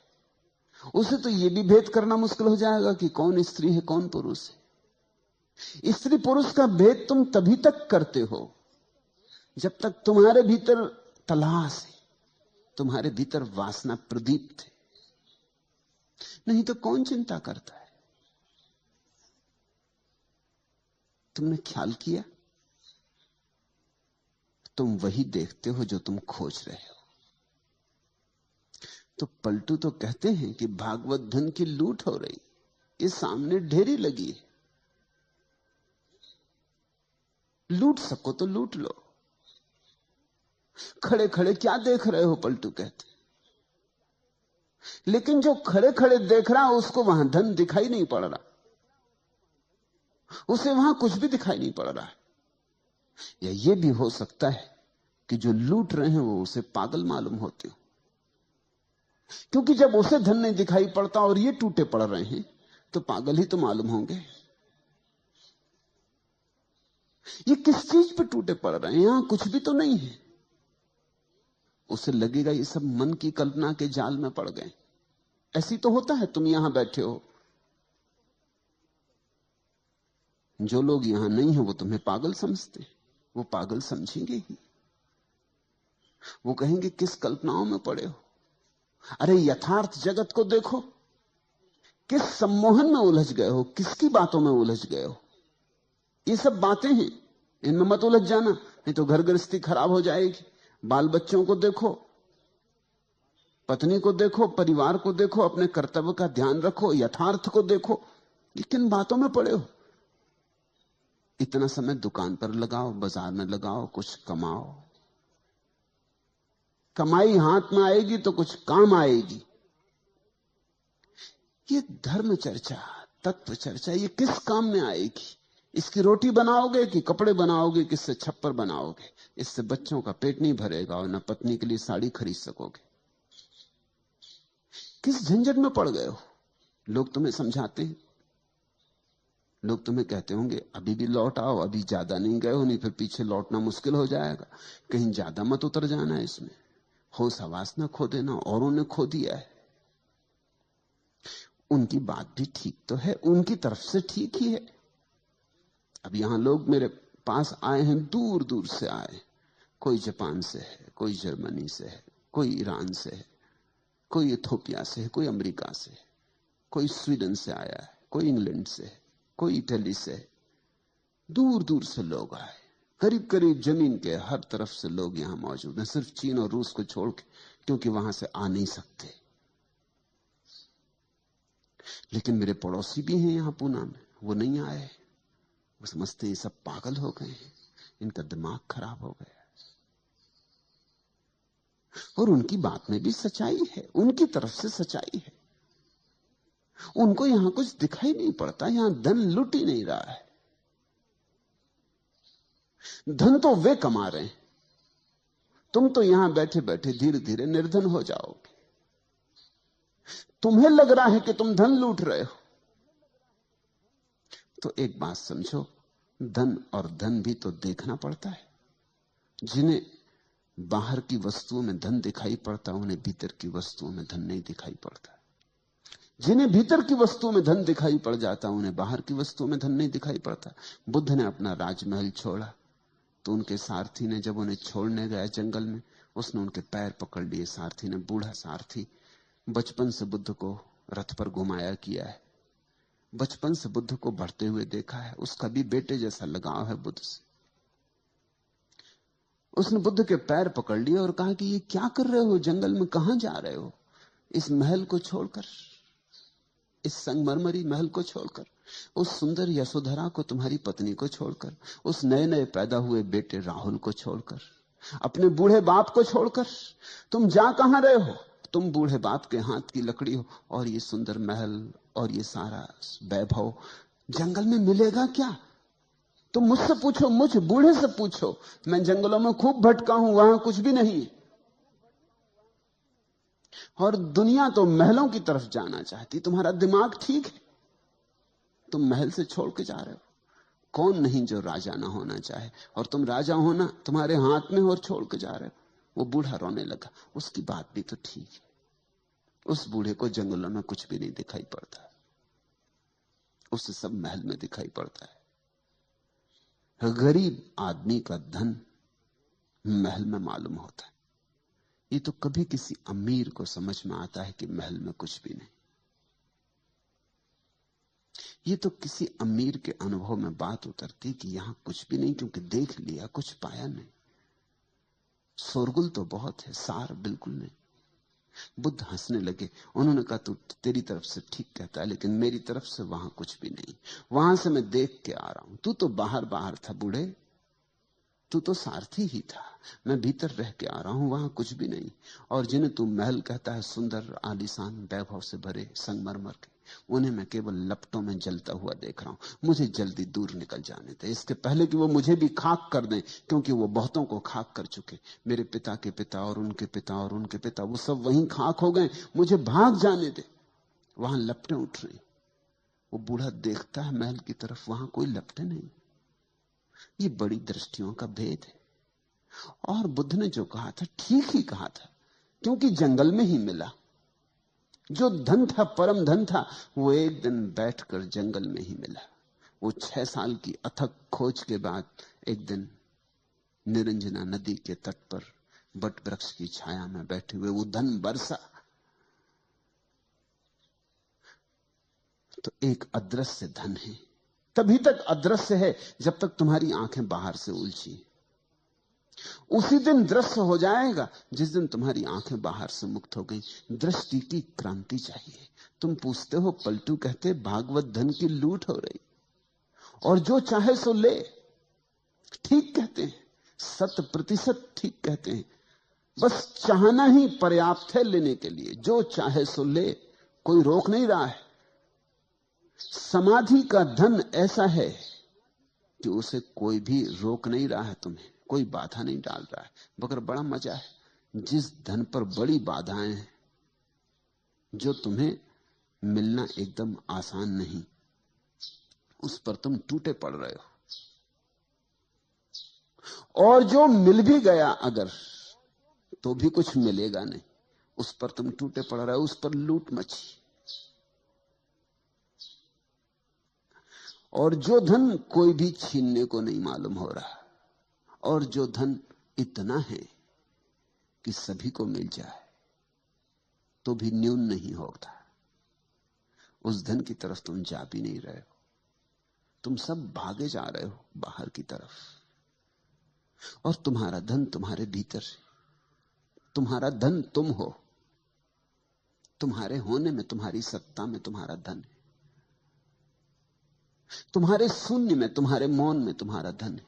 उसे तो यह भी भेद करना मुश्किल हो जाएगा कि कौन स्त्री है कौन पुरुष है। स्त्री पुरुष का भेद तुम तभी तक करते हो जब तक तुम्हारे भीतर तलाश है, तुम्हारे भीतर वासना प्रदीप्त है, नहीं तो कौन चिंता करता है। तुमने ख्याल किया? तुम वही देखते हो जो तुम खोज रहे हो। तो पलटू तो कहते हैं कि भागवत धन की लूट हो रही, ये सामने ढेरी लगी है, लूट सको तो लूट लो। खड़े खड़े क्या देख रहे हो, पलटू कहते। लेकिन जो खड़े खड़े देख रहा है उसको वहां धन दिखाई नहीं पड़ रहा, उसे वहां कुछ भी दिखाई नहीं पड़ रहा है। या यह भी हो सकता है कि जो लूट रहे हैं वो उसे पागल मालूम होते हो, क्योंकि जब उसे धन नहीं दिखाई पड़ता और ये टूटे पड़ रहे हैं तो पागल ही तो मालूम होंगे। ये किस चीज पे टूटे पड़ रहे हैं, यहां कुछ भी तो नहीं है। उसे लगेगा ये सब मन की कल्पना के जाल में पड़ गए। ऐसी तो होता है, तुम यहां बैठे हो, जो लोग यहां नहीं है वो तुम्हें पागल समझते हैं, वो पागल समझेंगे ही। वो कहेंगे किस कल्पनाओं में पड़े हो। अरे यथार्थ जगत को देखो, किस सम्मोहन में उलझ गए हो, किसकी बातों में उलझ गए हो। ये सब बातें हैं, इनमें मत उलझ जाना, नहीं तो घर गृहस्थी खराब हो जाएगी। बाल बच्चों को देखो, पत्नी को देखो, परिवार को देखो, अपने कर्तव्य का ध्यान रखो, यथार्थ को देखो। ये किन बातों में पड़े हो। इतना समय दुकान पर लगाओ, बाजार में लगाओ, कुछ कमाओ। कमाई हाथ में आएगी तो कुछ काम आएगी। ये धर्म चर्चा, तत्व चर्चा, ये किस काम में आएगी। इसकी रोटी बनाओगे कि कपड़े बनाओगे, किससे छप्पर बनाओगे। इससे बच्चों का पेट नहीं भरेगा और न पत्नी के लिए साड़ी खरीद सकोगे। किस झंझट में पड़ गए हो। लोग तुम्हें समझाते हैं, लोग तुम्हें कहते होंगे अभी भी लौट आओ, अभी ज्यादा नहीं गए हो, नहीं फिर पीछे लौटना मुश्किल हो जाएगा, कहीं ज्यादा मत उतर जाना है इसमें, होश हवास ना खो देना, औरों ने खो दिया है। उनकी बात भी ठीक तो है, उनकी तरफ से ठीक ही है। अब यहां लोग मेरे पास आए हैं, दूर दूर से आए, कोई जापान से है, कोई जर्मनी से है, कोई ईरान से है, कोई इथोपिया से है, कोई अमेरिका से है, कोई स्वीडन से आया है, कोई इंग्लैंड से, कोई इटली से, दूर दूर से लोग आए। करीब करीब जमीन के हर तरफ से लोग यहां मौजूद हैं, सिर्फ चीन और रूस को छोड़ के, क्योंकि वहां से आ नहीं सकते। लेकिन मेरे पड़ोसी भी हैं यहां पूना में, वो नहीं आए। वो समझते ये सब पागल हो गए हैं, इनका दिमाग खराब हो गया। और उनकी बात में भी सच्चाई है, उनकी तरफ से सच्चाई है। उनको यहां कुछ दिखाई नहीं पड़ता, यहां धन लुट ही नहीं रहा है। धन तो वे कमा रहे हैं, तुम तो यहां बैठे बैठे धीरे धीरे निर्धन हो जाओगे। तुम्हें लग रहा है कि तुम धन लूट रहे हो। तो एक बात समझो, धन और धन भी तो देखना पड़ता है। जिन्हें बाहर की वस्तुओं में धन दिखाई पड़ता, उन्हें भीतर की वस्तुओं में धन नहीं दिखाई पड़ता। जिन्हें भीतर की वस्तुओं में धन दिखाई पड़ जाता, उन्हें बाहर की वस्तुओं में धन नहीं दिखाई पड़ता। बुद्ध ने अपना राजमहल छोड़ा तो उनके सारथी ने, जब उन्हें छोड़ने गया जंगल में, उसने उनके पैर पकड़ लिए। सारथी ने, बूढ़ा सारथी, बचपन से बुद्ध को रथ पर घुमाया किया है, बचपन से बुद्ध को बढ़ते हुए देखा है, उसका भी बेटे जैसा लगाव है बुद्ध से। उसने बुद्ध के पैर पकड़ लिए और कहा कि ये क्या कर रहे हो, जंगल में कहां जा रहे हो, इस महल को छोड़कर, इस संगमरमरी महल को छोड़कर, उस सुंदर यशोधरा को, तुम्हारी पत्नी को छोड़कर, उस नए नए पैदा हुए बेटे राहुल को छोड़कर, अपने बूढ़े बाप को छोड़कर तुम जा कहां रहे हो? तुम बूढ़े बाप के हाथ की लकड़ी हो, और ये सुंदर महल और ये सारा वैभव जंगल में मिलेगा क्या? तुम मुझसे पूछो, मुझ बूढ़े से पूछो, मैं जंगलों में खूब भटका हूं, वहां कुछ भी नहीं। और दुनिया तो महलों की तरफ जाना चाहती। तुम्हारा दिमाग ठीक है, तुम महल से छोड़ के जा रहे हो। कौन नहीं जो राजा ना होना चाहे, और तुम राजा होना तुम्हारे हाथ में और छोड़ के जा रहे हो। वो बूढ़ा रोने लगा। उसकी बात भी तो ठीक है, उस बूढ़े को जंगलों में कुछ भी नहीं दिखाई पड़ता, उसे सब महल में दिखाई पड़ता है। गरीब आदमी का धन महल में मालूम होता है। ये तो कभी किसी अमीर को समझ में आता है कि महल में कुछ भी नहीं। ये तो किसी अमीर के अनुभव में बात उतरती कि यहां कुछ भी नहीं, क्योंकि देख लिया, कुछ पाया नहीं। शोरगुल तो बहुत है, सार बिल्कुल नहीं। बुद्ध हंसने लगे। उन्होंने कहा, तू तेरी तरफ से ठीक कहता है, लेकिन मेरी तरफ से वहां कुछ भी नहीं। वहां से मैं देख के आ रहा हूं। तू तो बाहर बाहर था बूढ़े, तू तो सारथी ही था। मैं भीतर रह के आ रहा हूं, वहां कुछ भी नहीं। और जिन्हें तू महल कहता है, सुंदर आलीशान वैभव से भरे संगमरमर के, उन्हें मैं केवल लपटों में जलता हुआ देख रहा हूं। मुझे जल्दी दूर निकल जाने दे, इसके पहले कि वो मुझे भी खाक कर दें, क्योंकि वो बहुतों को खाक कर चुके। मेरे पिता के पिता और उनके पिता और उनके पिता, वो सब वहीं खाक हो गए। मुझे भाग जाने दे, वहां लपटें उठ रही। वो बूढ़ा देखता है महल की तरफ, वहां कोई लपटें नहीं। ये बड़ी दृष्टियों का भेद है। और बुद्ध ने जो कहा था ठीक ही कहा था, क्योंकि जंगल में ही मिला। जो धन था, परम धन था, वो एक दिन बैठकर जंगल में ही मिला। वो 6 साल की अथक खोज के बाद एक दिन निरंजना नदी के तट पर बट वृक्ष की छाया में बैठे हुए वो धन बरसा। तो एक अदृश्य धन है, तभी तक अदृश्य है जब तक तुम्हारी आंखें बाहर से उलझी। उसी दिन दृश्य हो जाएगा जिस दिन तुम्हारी आंखें बाहर से मुक्त हो गई। दृष्टि की क्रांति चाहिए। तुम पूछते हो, पलटू कहते भागवत धन की लूट हो रही, और जो चाहे सो ले। ठीक कहते हैं, 100% ठीक कहते हैं। बस चाहना ही पर्याप्त है लेने के लिए। जो चाहे सो ले, कोई रोक नहीं रहा है। समाधि का धन ऐसा है कि उसे कोई भी रोक नहीं रहा है, तुम्हें कोई बाधा नहीं डाल रहा है। मगर बड़ा मजा है, जिस धन पर बड़ी बाधाएं हैं, जो तुम्हें मिलना एकदम आसान नहीं, उस पर तुम टूटे पड़ रहे हो। और जो मिल भी गया अगर, तो भी कुछ मिलेगा नहीं, उस पर तुम टूटे पड़ रहे हो, उस पर लूट मची। और जो धन कोई भी छीनने को नहीं मालूम हो रहा, और जो धन इतना है कि सभी को मिल जाए तो भी न्यून नहीं होता, उस धन की तरफ तुम जा भी नहीं रहे हो, तुम सब भागे जा रहे हो बाहर की तरफ। और तुम्हारा धन तुम्हारे भीतर है। तुम्हारा धन तुम हो, तुम्हारे होने में, तुम्हारी सत्ता में तुम्हारा धन है। तुम्हारे शून्य में, तुम्हारे मौन में तुम्हारा धन है।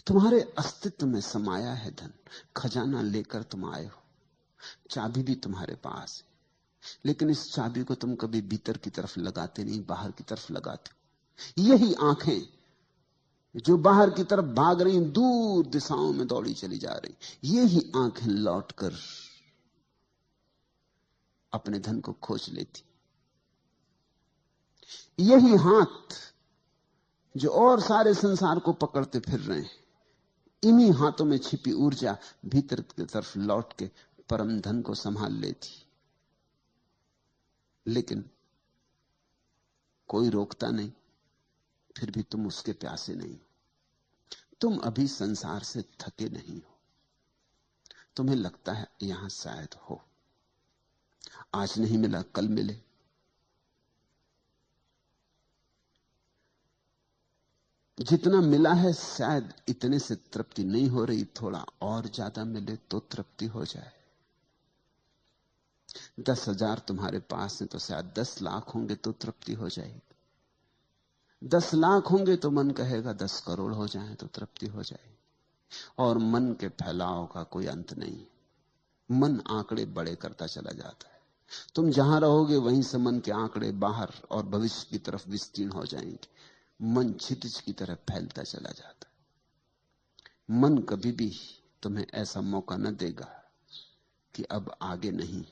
तुम्हारे अस्तित्व में समाया है धन। खजाना लेकर तुम आए हो, चाबी भी तुम्हारे पास है, लेकिन इस चाबी को तुम कभी भीतर की तरफ लगाते नहीं, बाहर की तरफ लगाते हो। यही आंखें जो बाहर की तरफ भाग रही, दूर दिशाओं में दौड़ी चली जा रही, यही आंखें लौटकर अपने धन को खोज लेती। यही हाथ जो और सारे संसार को पकड़ते फिर रहे हैं, इन्हीं हाथों में छिपी ऊर्जा भीतर की तरफ लौट के परम धन को संभाल लेती। लेकिन कोई रोकता नहीं, फिर भी तुम उसके प्यासे नहीं। तुम अभी संसार से थके नहीं हो। तुम्हें लगता है यहां शायद हो, आज नहीं मिला कल मिले। जितना मिला है शायद इतने से तृप्ति नहीं हो रही, थोड़ा और ज्यादा मिले तो तृप्ति हो जाए। 10,000 तुम्हारे पास है तो शायद 10 लाख होंगे तो तृप्ति हो जाएगी। 10 लाख होंगे तो मन कहेगा 10 करोड़ हो जाए तो तृप्ति हो जाएगी। और मन के फैलाव का कोई अंत नहीं। मन आंकड़े बड़े करता चला जाता है। तुम जहां रहोगे वहीं से मन के आंकड़े बाहर और भविष्य की तरफ विस्तीर्ण हो जाएंगे। मन क्षितिज की तरफ फैलता चला जाता है। मन कभी भी तुम्हें ऐसा मौका न देगा कि अब आगे नहीं।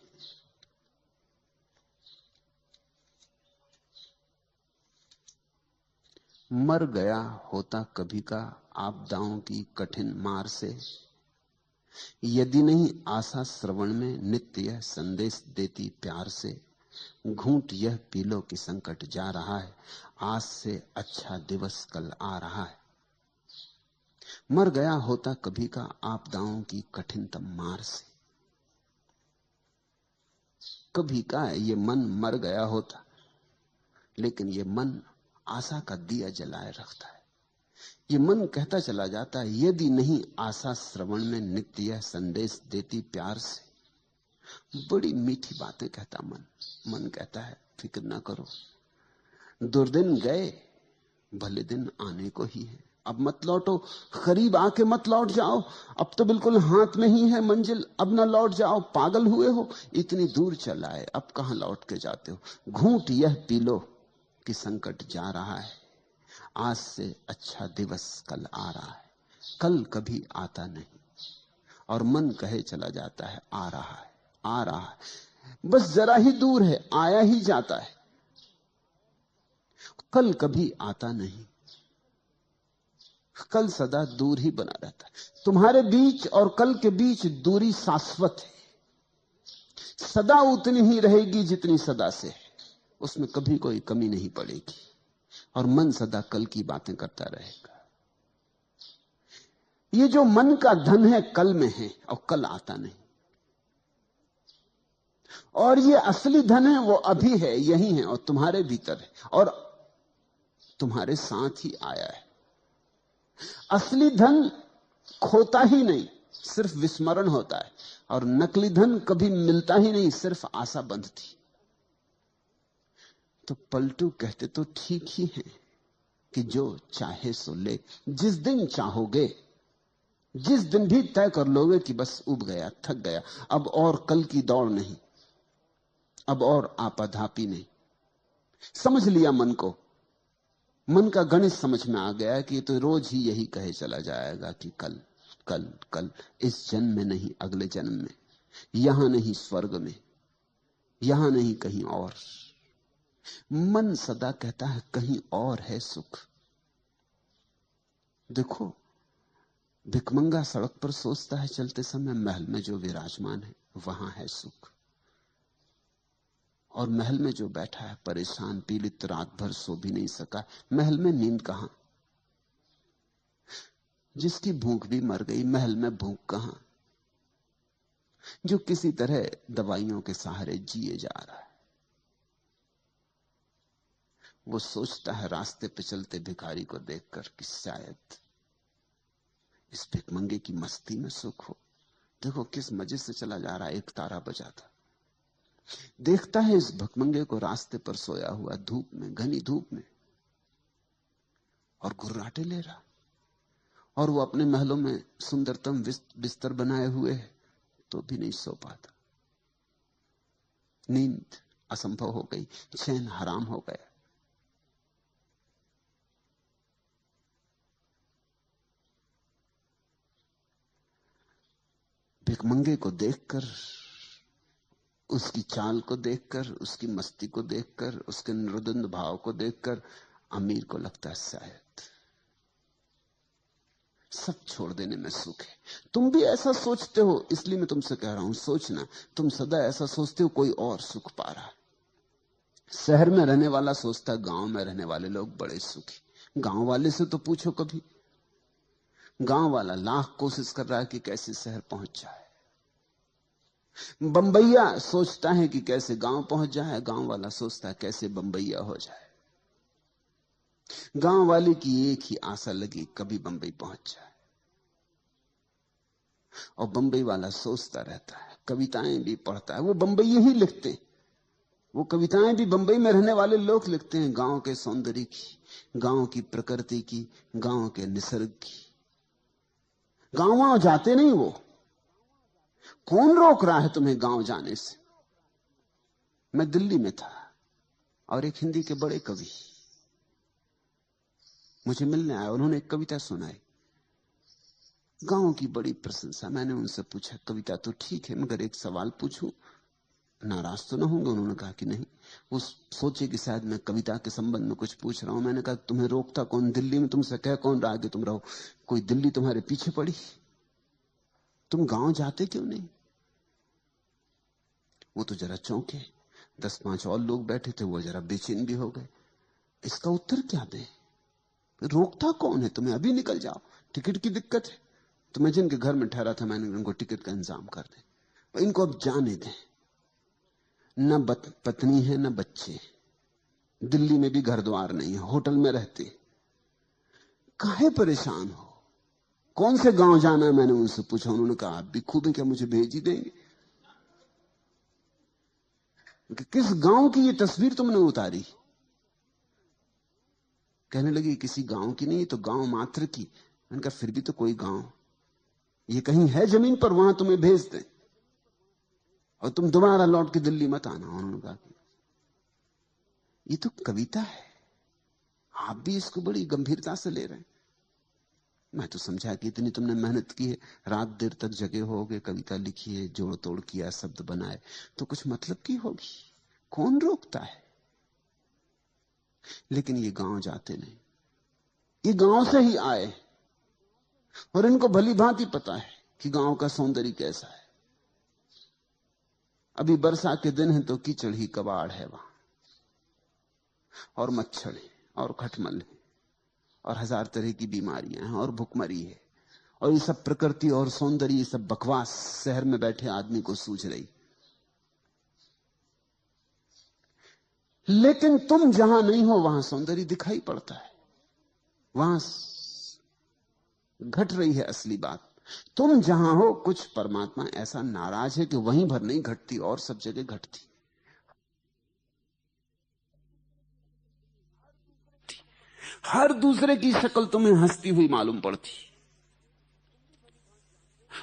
मर गया होता कभी का आपदाओं की कठिन मार से, यदि नहीं आशा श्रवण में नित्य यह संदेश देती प्यार से। घूंट यह पी लो कि संकट जा रहा है, आज से अच्छा दिवस कल आ रहा है। मर गया होता कभी का आपदाओं की कठिनतम मार से। कभी का ये मन मर गया होता, लेकिन ये मन आशा का दिया जलाए रखता है। ये मन कहता चला जाता है, यदि नहीं आशा श्रवण में नित्य यह संदेश देती प्यार से। बड़ी मीठी बातें कहता मन। मन कहता है फिक्र ना करो, दुर्दिन गए, भले दिन आने को ही है। अब मत लौटो, करीब आके मत लौट जाओ। अब तो बिल्कुल हाथ में ही है मंजिल, अब ना लौट जाओ। पागल हुए हो, इतनी दूर चला है, अब कहां लौट के जाते हो। घूंट यह पी लो कि संकट जा रहा है, आज से अच्छा दिवस कल आ रहा है। कल कभी आता नहीं, और मन कहे चला जाता है आ रहा है, आ रहा है, बस जरा ही दूर है, आया ही जाता है। कल कभी आता नहीं, कल सदा दूर ही बना रहता है। तुम्हारे बीच और कल के बीच दूरी शाश्वत है, सदा उतनी ही रहेगी जितनी सदा से है, उसमें कभी कोई कमी नहीं पड़ेगी। और मन सदा कल की बातें करता रहेगा। ये जो मन का धन है कल में है और कल आता नहीं, और ये असली धन है वो अभी है, यही है और तुम्हारे भीतर है और तुम्हारे साथ ही आया है। असली धन खोता ही नहीं, सिर्फ विस्मरण होता है, और नकली धन कभी मिलता ही नहीं, सिर्फ आशा बंधती। तो पलटू कहते तो ठीक ही है कि जो चाहे सो ले। जिस दिन चाहोगे, जिस दिन भी तय कर लोगे कि बस उब गया, थक गया, अब और कल की दौड़ नहीं, अब और आपाधापी नहीं, समझ लिया मन को, मन का गणित समझ में आ गया कि तो रोज ही यही कहे चला जाएगा कि कल कल कल, इस जन्म में नहीं अगले जन्म में, यहां नहीं स्वर्ग में, यहां नहीं कहीं और। मन सदा कहता है कहीं और है सुख। देखो, भिकमंगा सड़क पर सोचता है चलते समय महल में जो विराजमान है वहां है सुख, और महल में जो बैठा है परेशान पीड़ित, रात भर सो भी नहीं सका, महल में नींद कहां। जिसकी भूख भी मर गई, महल में भूख कहां। जो किसी तरह दवाइयों के सहारे जिए जा रहा है। वो सोचता है रास्ते पे चलते भिखारी को देखकर कि शायद इस भिखमंगे की मस्ती में सुख हो। देखो किस मजे से चला जा रहा है, एक तारा बजाता। देखता है इस भिखमंगे को रास्ते पर सोया हुआ, धूप में, घनी धूप में, और गुर्राटे ले रहा। और वो अपने महलों में सुंदरतम बिस्तर बनाए हुए है, तो भी नहीं सो पाता। नींद असंभव हो गई, चैन हराम हो गया। भिखमंगे को देखकर, उसकी चाल को देखकर, उसकी मस्ती को देखकर, उसके निर्द्वंद भाव को देखकर अमीर को लगता है शायद सब छोड़ देने में सुख है। तुम भी ऐसा सोचते हो, इसलिए मैं तुमसे कह रहा हूं, सोचना। तुम सदा ऐसा सोचते हो कोई और सुख पा रहा है। शहर में रहने वाला सोचता है गांव में रहने वाले लोग बड़े सुखी। गांव वाले से तो पूछो कभी। गांव वाला लाख कोशिश कर रहा है कि कैसे शहर पहुंच जाए। बंबईया सोचता है कि कैसे गांव पहुंच जाए, गांव वाला सोचता है कैसे बंबईया हो जाए। गांव वाले की एक ही आशा लगी, कभी बंबई पहुंच जाए। और बंबई वाला सोचता रहता है, कविताएं भी पढ़ता है। वो बंबई ही लिखते, वो कविताएं भी बंबई में रहने वाले लोग लिखते हैं, गांव के सौंदर्य की, गांव की प्रकृति की, गांव के निसर्ग की। गांव जाते नहीं वो। कौन रोक रहा है तुम्हें गांव जाने से? मैं दिल्ली में था और एक हिंदी के बड़े कवि मुझे मिलने आए। उन्होंने एक कविता सुनाई, गांव की बड़ी प्रशंसा। मैंने उनसे पूछा, कविता तो ठीक है मगर एक सवाल पूछूं, नाराज तो ना होंगे? उन्होंने कहा कि नहीं। वो सोचे कि शायद मैं कविता के संबंध में कुछ पूछ रहा हूं। मैंने कहा, तुम्हें रोकता कौन? दिल्ली में तुमसे कह कौन रहा कि तुम रहो? कोई दिल्ली तुम्हारे पीछे पड़ी? तुम गांव जाते क्यों नहीं? वो तो जरा चौंके। 10-5 और लोग बैठे थे, वो जरा बेचैन भी हो गए। इसका उत्तर क्या दें? रोकता कौन है तुम्हें? अभी निकल जाओ, टिकट की दिक्कत है। तो मैं जिनके घर में ठहरा था, मैंने उनको टिकट का इंतजाम कर दे, इनको अब जाने दें। न पत्नी है न बच्चे, दिल्ली में भी घर द्वार नहीं है, होटल में रहते, काहे परेशान हो? कौन से गांव जाना है? मैंने उनसे पूछा। उन्होंने कहा, आप भी खूब है, क्या मुझे भेज ही देंगे? कि किस गांव की ये तस्वीर तुमने उतारी? कहने लगी, किसी गांव की नहीं, तो गांव मात्र की। मैंने कहा, फिर भी तो कोई गांव ये कहीं है जमीन पर, वहां तुम्हें भेज दें और तुम दोबारा लौट के दिल्ली मत आना। उन्होंने कहा, ये तो कविता है, आप भी इसको बड़ी गंभीरता से ले रहे हैं। मैं तो समझा कि इतनी तुमने मेहनत की है, रात देर तक जगे होगे, कविता लिखी है, जोड़ तोड़ किया, शब्द बनाए, तो कुछ मतलब की होगी। कौन रोकता है? लेकिन ये गांव जाते नहीं, ये गांव से ही आए और इनको भली भांति पता है कि गांव का सौंदर्य कैसा है। अभी बरसात के दिन है तो कीचड़ ही कबाड़ है वहां, और मच्छर है, और खटमल है, और 1000 तरह की बीमारियां हैं, और भुखमरी है, और ये सब प्रकृति और सौंदर्य, ये सब बकवास शहर में बैठे आदमी को सूझ रही। लेकिन तुम जहां नहीं हो वहां सौंदर्य दिखाई पड़ता है, वहां घट रही है असली बात। तुम जहां हो, कुछ परमात्मा ऐसा नाराज है कि वहीं भर नहीं घटती और सब जगह घटती। हर दूसरे की शक्ल तुम्हें हंसती हुई मालूम पड़ती,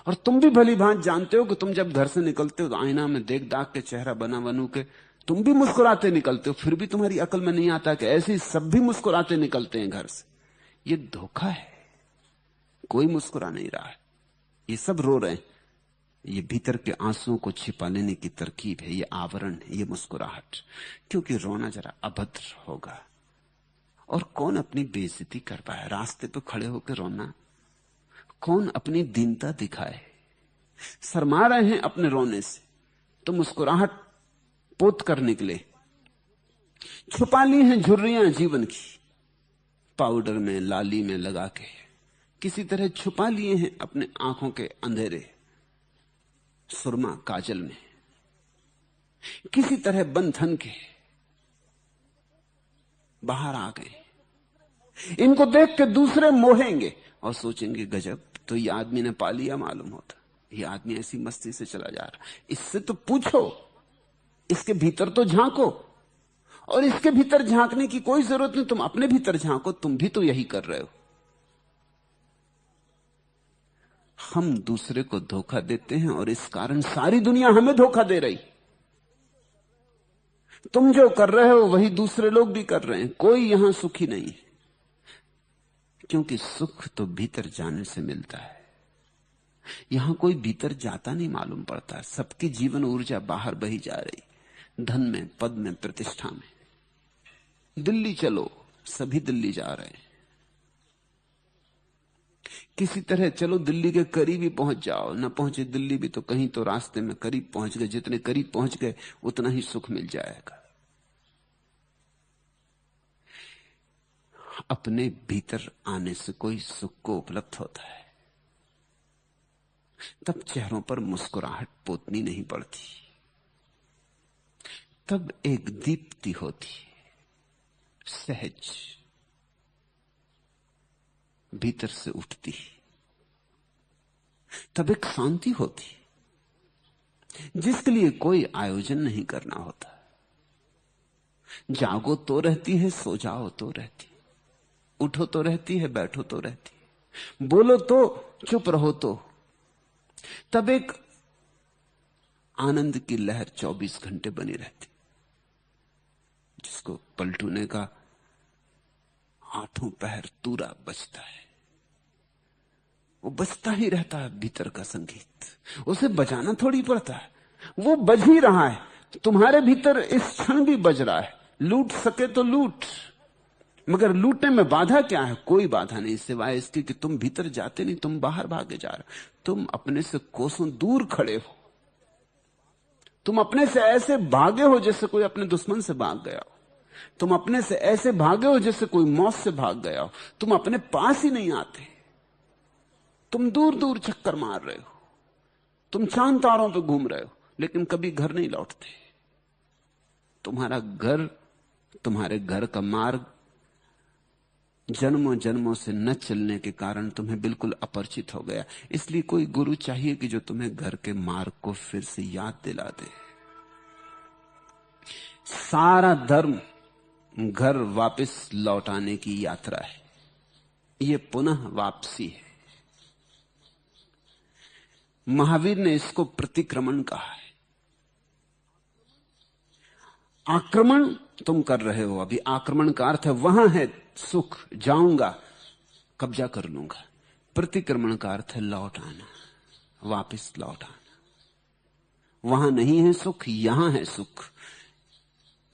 और तुम भी भली भांति जानते हो कि तुम जब घर से निकलते हो तो आईना में देख दाख के, चेहरा बना बनू के तुम भी मुस्कुराते निकलते हो। फिर भी तुम्हारी अकल में नहीं आता कि ऐसे ही सब भी मुस्कुराते निकलते हैं घर से। ये धोखा है, कोई मुस्कुरा नहीं रहा है, ये सब रो रहे हैं। ये भीतर के आंसुओं को छिपा लेने की तरकीब है, ये आवरण है, ये मुस्कुराहट। क्योंकि रोना जरा अभद्र होगा, और कौन अपनी बेइज्जती कर पाए? रास्ते पे खड़े होकर रोना, कौन अपनी दीनता दिखाए? शर्मा रहे हैं अपने रोने से, तो मुस्कुराहट पोत कर निकले। छुपा ली हैं झुर्रियां जीवन की, पाउडर में, लाली में लगा के किसी तरह छुपा लिए हैं अपने आंखों के अंधेरे। सुरमा काजल में, किसी तरह बंधन के बाहर आ गए। इनको देख के दूसरे मोहेंगे और सोचेंगे गजब, तो ये आदमी ने पा लिया मालूम होता, ये आदमी ऐसी मस्ती से चला जा रहा। इससे तो पूछो, इसके भीतर तो झांको। और इसके भीतर झांकने की कोई जरूरत नहीं, तुम अपने भीतर झांको, तुम भी तो यही कर रहे हो। हम दूसरे को धोखा देते हैं और इस कारण सारी दुनिया हमें धोखा दे रही। तुम जो कर रहे हो वही दूसरे लोग भी कर रहे हैं। कोई यहां सुखी नहीं है, क्योंकि सुख तो भीतर जाने से मिलता है। यहां कोई भीतर जाता नहीं मालूम पड़ता। सबकी जीवन ऊर्जा बाहर बही जा रही, धन में, पद में, प्रतिष्ठा में। दिल्ली चलो, सभी दिल्ली जा रहे हैं। किसी तरह चलो दिल्ली के करीब ही पहुंच जाओ, ना पहुंचे दिल्ली भी तो कहीं तो रास्ते में करीब पहुंच गए। जितने करीब पहुंच गए उतना ही सुख मिल जाएगा। अपने भीतर आने से कोई सुख को उपलब्ध होता है, तब चेहरों पर मुस्कुराहट पोतनी नहीं पड़ती, तब एक दीप्ति होती, सहज भीतर से उठती, तब एक शांति होती जिसके लिए कोई आयोजन नहीं करना होता। जागो तो रहती है, सो जाओ तो रहती, उठो तो रहती है, बैठो तो रहती है, बोलो तो, चुप रहो तो, तब एक आनंद की लहर 24 घंटे बनी रहती, जिसको पलटू ने कहा आठों पहर तूरा बजता है। वो बजता ही रहता है भीतर का संगीत, उसे बजाना थोड़ी पड़ता है, वो बज ही रहा है। तुम्हारे भीतर इस क्षण भी बज रहा है। लूट सके तो लूट, मगर लूटने में बाधा क्या है? कोई बाधा नहीं, सिवाय इसकी कि तुम भीतर जाते नहीं, तुम बाहर भागे जा रहे हो। तुम अपने से कोसों दूर खड़े हो, तुम अपने से ऐसे भागे हो जैसे कोई अपने दुश्मन से भाग गया हो, तुम अपने से ऐसे भागे हो जैसे कोई मौत से भाग गया हो। तुम अपने पास ही नहीं आते, तुम दूर दूर चक्कर मार रहे हो, तुम चांद तारों पे घूम रहे हो, लेकिन कभी घर नहीं लौटते। तुम्हारा घर, तुम्हारे घर का मार्ग जन्मों जन्मों से न चलने के कारण तुम्हें बिल्कुल अपरिचित हो गया। इसलिए कोई गुरु चाहिए कि जो तुम्हें घर के मार्ग को फिर से याद दिला दे। सारा धर्म घर वापस लौटाने की यात्रा है, यह पुनः वापसी है। महावीर ने इसको प्रतिक्रमण कहा है। आक्रमण तुम कर रहे हो अभी, आक्रमण का अर्थ है वहां है सुख, जाऊंगा, कब्जा कर लूंगा। प्रतिक्रमण का अर्थ है लौट आना, वापस लौट आना। वहां नहीं है सुख, यहां है सुख।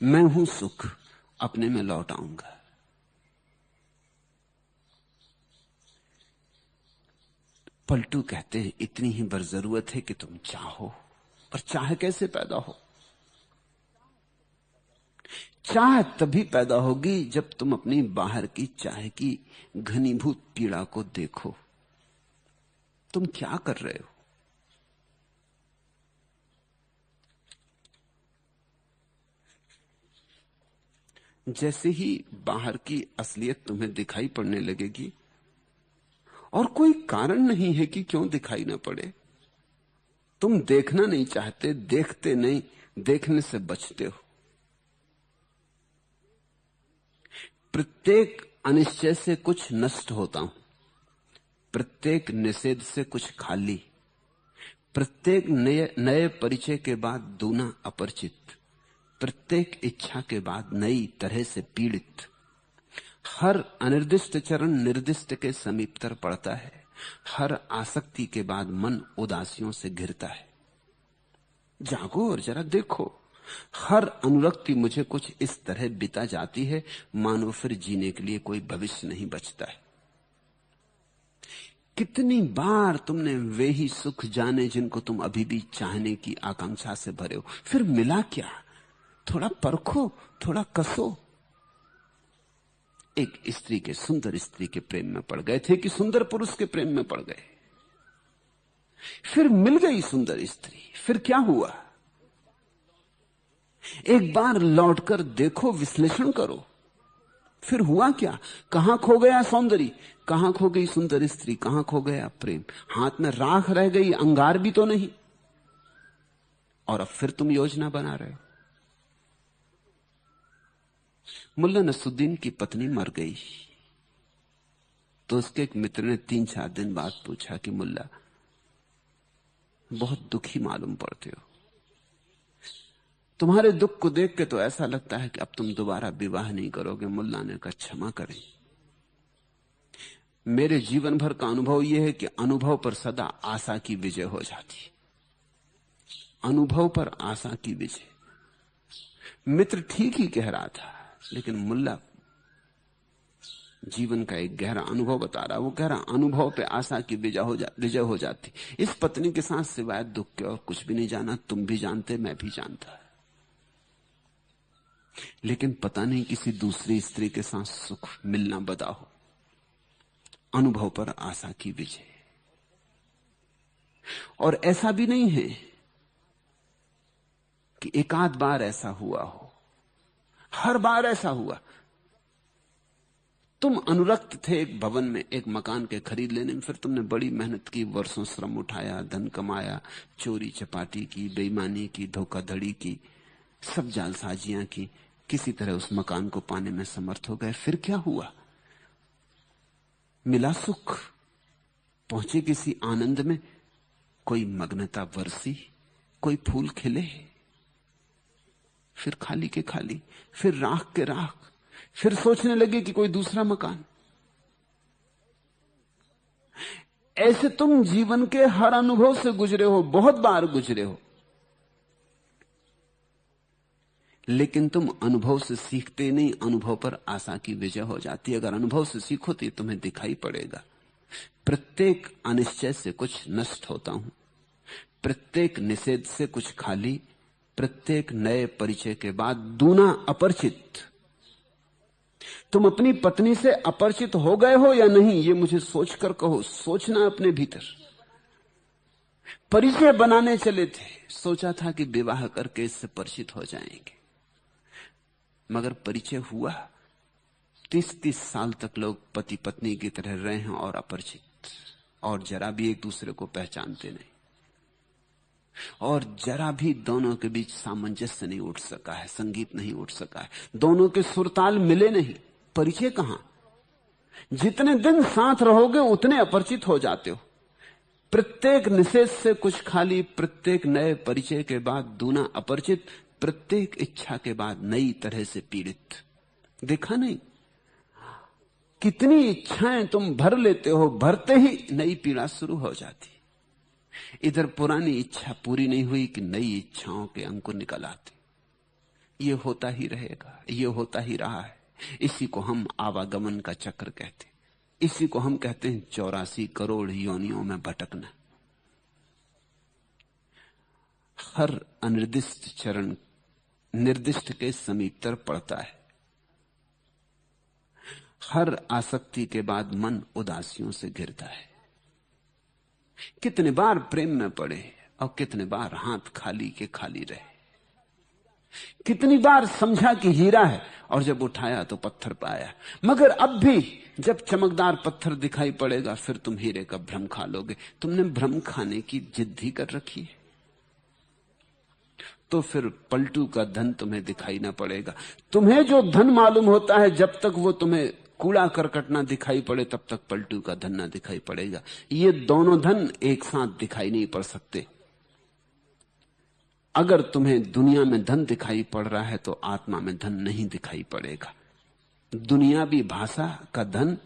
मैं हूं सुख, अपने में लौट आऊंगा। पलटू कहते हैं इतनी ही बर जरूरत है कि तुम चाहो। पर चाह कैसे पैदा हो? चाह तभी पैदा होगी जब तुम अपनी बाहर की चाह की घनीभूत पीड़ा को देखो। तुम क्या कर रहे हो? जैसे ही बाहर की असलियत तुम्हें दिखाई पड़ने लगेगी, और कोई कारण नहीं है कि क्यों दिखाई ना पड़े, तुम देखना नहीं चाहते, देखते नहीं, देखने से बचते हो। प्रत्येक अनिश्चय से कुछ नष्ट होता हूं, प्रत्येक निषेध से कुछ खाली, प्रत्येक नए परिचय के बाद दूना अपरिचित, प्रत्येक इच्छा के बाद नई तरह से पीड़ित। हर अनिर्दिष्ट चरण निर्दिष्ट के समीपतर पड़ता है, हर आसक्ति के बाद मन उदासियों से घिरता है। जागो और जरा देखो, हर अनुरक्ति मुझे कुछ इस तरह बिता जाती है मानो फिर जीने के लिए कोई भविष्य नहीं बचता है। कितनी बार तुमने वे ही सुख जाने जिनको तुम अभी भी चाहने की आकांक्षा से भरे हो, फिर मिला क्या? थोड़ा परखो, थोड़ा कसो। एक स्त्री के, सुंदर स्त्री के प्रेम में पड़ गए थे कि सुंदर पुरुष के प्रेम में पड़ गए। फिर मिल गई सुंदर स्त्री, फिर क्या हुआ? एक बार लौटकर देखो, विश्लेषण करो, फिर हुआ क्या? कहां खो गया सौंदर्य, कहां खो गई सुंदर स्त्री, कहां खो गया प्रेम? हाथ में राख रह गई, अंगार भी तो नहीं। और अब फिर तुम योजना बना रहे हो। मुल्ला नसरुद्दीन की पत्नी मर गई तो उसके एक मित्र ने 3-4 दिन बाद पूछा कि मुल्ला, बहुत दुखी मालूम पड़ते हो, तुम्हारे दुख को देख के तो ऐसा लगता है कि अब तुम दोबारा विवाह नहीं करोगे। मुल्ला ने कहा, क्षमा करें, मेरे जीवन भर का अनुभव यह है कि अनुभव पर सदा आशा की विजय हो जाती। अनुभव पर आशा की विजय। मित्र ठीक ही कह रहा था, लेकिन मुल्ला जीवन का एक गहरा अनुभव बता रहा। वो कह रहा, अनुभव पे आशा की विजय हो जाती। इस पत्नी के साथ सिवाय दुख के और कुछ भी नहीं जाना, तुम भी जानते, मैं भी जानता। लेकिन पता नहीं किसी दूसरी स्त्री के साथ सुख मिलना बदा हो। अनुभव पर आशा की विजय। और ऐसा भी नहीं है कि एकाध बार ऐसा हुआ हो, हर बार ऐसा हुआ। तुम अनुरक्त थे एक भवन में, एक मकान के खरीद लेने में, फिर तुमने बड़ी मेहनत की, वर्षों श्रम उठाया, धन कमाया, चोरी चपाटी की, बेईमानी की, धोखाधड़ी की, सब जालसाजियां की, किसी तरह उस मकान को पाने में समर्थ हो गए। फिर क्या हुआ? मिला सुख, पहुंचे किसी आनंद में, कोई मग्नता बरसी, कोई फूल खिले, फिर खाली के खाली, फिर राख के राख, फिर सोचने लगे कि कोई दूसरा मकान। ऐसे तुम जीवन के हर अनुभव से गुजरे हो, बहुत बार गुजरे हो, लेकिन तुम अनुभव से सीखते नहीं। अनुभव पर आशा की विजय हो जाती है। अगर अनुभव से सीखो तो तुम्हें दिखाई पड़ेगा, प्रत्येक अनिश्चय से कुछ नष्ट होता हूं, प्रत्येक निषेध से कुछ खाली, प्रत्येक नए परिचय के बाद दूना अपरिचित। तुम अपनी पत्नी से अपरिचित हो गए हो या नहीं, ये मुझे सोचकर कहो। सोचना अपने भीतर। परिचय बनाने चले थे, सोचा था कि विवाह करके इससे परिचित हो जाएंगे, मगर परिचय हुआ। 30-30 साल तक लोग पति पत्नी की तरह रहे हैं और अपरिचित, और जरा भी एक दूसरे को पहचानते नहीं, और जरा भी दोनों के बीच सामंजस्य नहीं उठ सका है, संगीत नहीं उठ सका है, दोनों के सुरताल मिले नहीं। परिचय कहां? जितने दिन साथ रहोगे उतने अपरिचित हो जाते हो। प्रत्येक निषेध से कुछ खाली, प्रत्येक नए परिचय के बाद दूना अपरिचित, प्रत्येक इच्छा के बाद नई तरह से पीड़ित। देखा नहीं कितनी इच्छाएं तुम भर लेते हो, भरते ही नई पीड़ा शुरू हो जाती। इधर पुरानी इच्छा पूरी नहीं हुई कि नई इच्छाओं के अंकुर निकल आते। ये होता ही रहेगा, ये होता ही रहा है। इसी को हम आवागमन का चक्र कहते, इसी को हम कहते हैं 84 करोड़ योनियों में भटकना। हर अनिर्दिष्ट चरण निर्दिष्ट के समीपतर पड़ता है। हर आसक्ति के बाद मन उदासियों से घिरता है। कितने बार प्रेम में पड़े और कितने बार हाथ खाली के खाली रहे। कितनी बार समझा कि हीरा है और जब उठाया तो पत्थर पाया। मगर अब भी जब चमकदार पत्थर दिखाई पड़ेगा फिर तुम हीरे का भ्रम खा लोगे। तुमने भ्रम खाने की जिद ही कर रखी है, तो फिर पलटू का धन तुम्हें दिखाई ना पड़ेगा। तुम्हें जो धन मालूम होता है, जब तक वो तुम्हें कूड़ा करकट ना दिखाई पड़े तब तक पलटू का धन ना दिखाई पड़ेगा। ये दोनों धन एक साथ दिखाई नहीं पड़ सकते। अगर तुम्हें दुनिया में धन दिखाई पड़ रहा है तो आत्मा में धन नहीं दिखाई पड़ेगा। दुनियावी भाषा का धन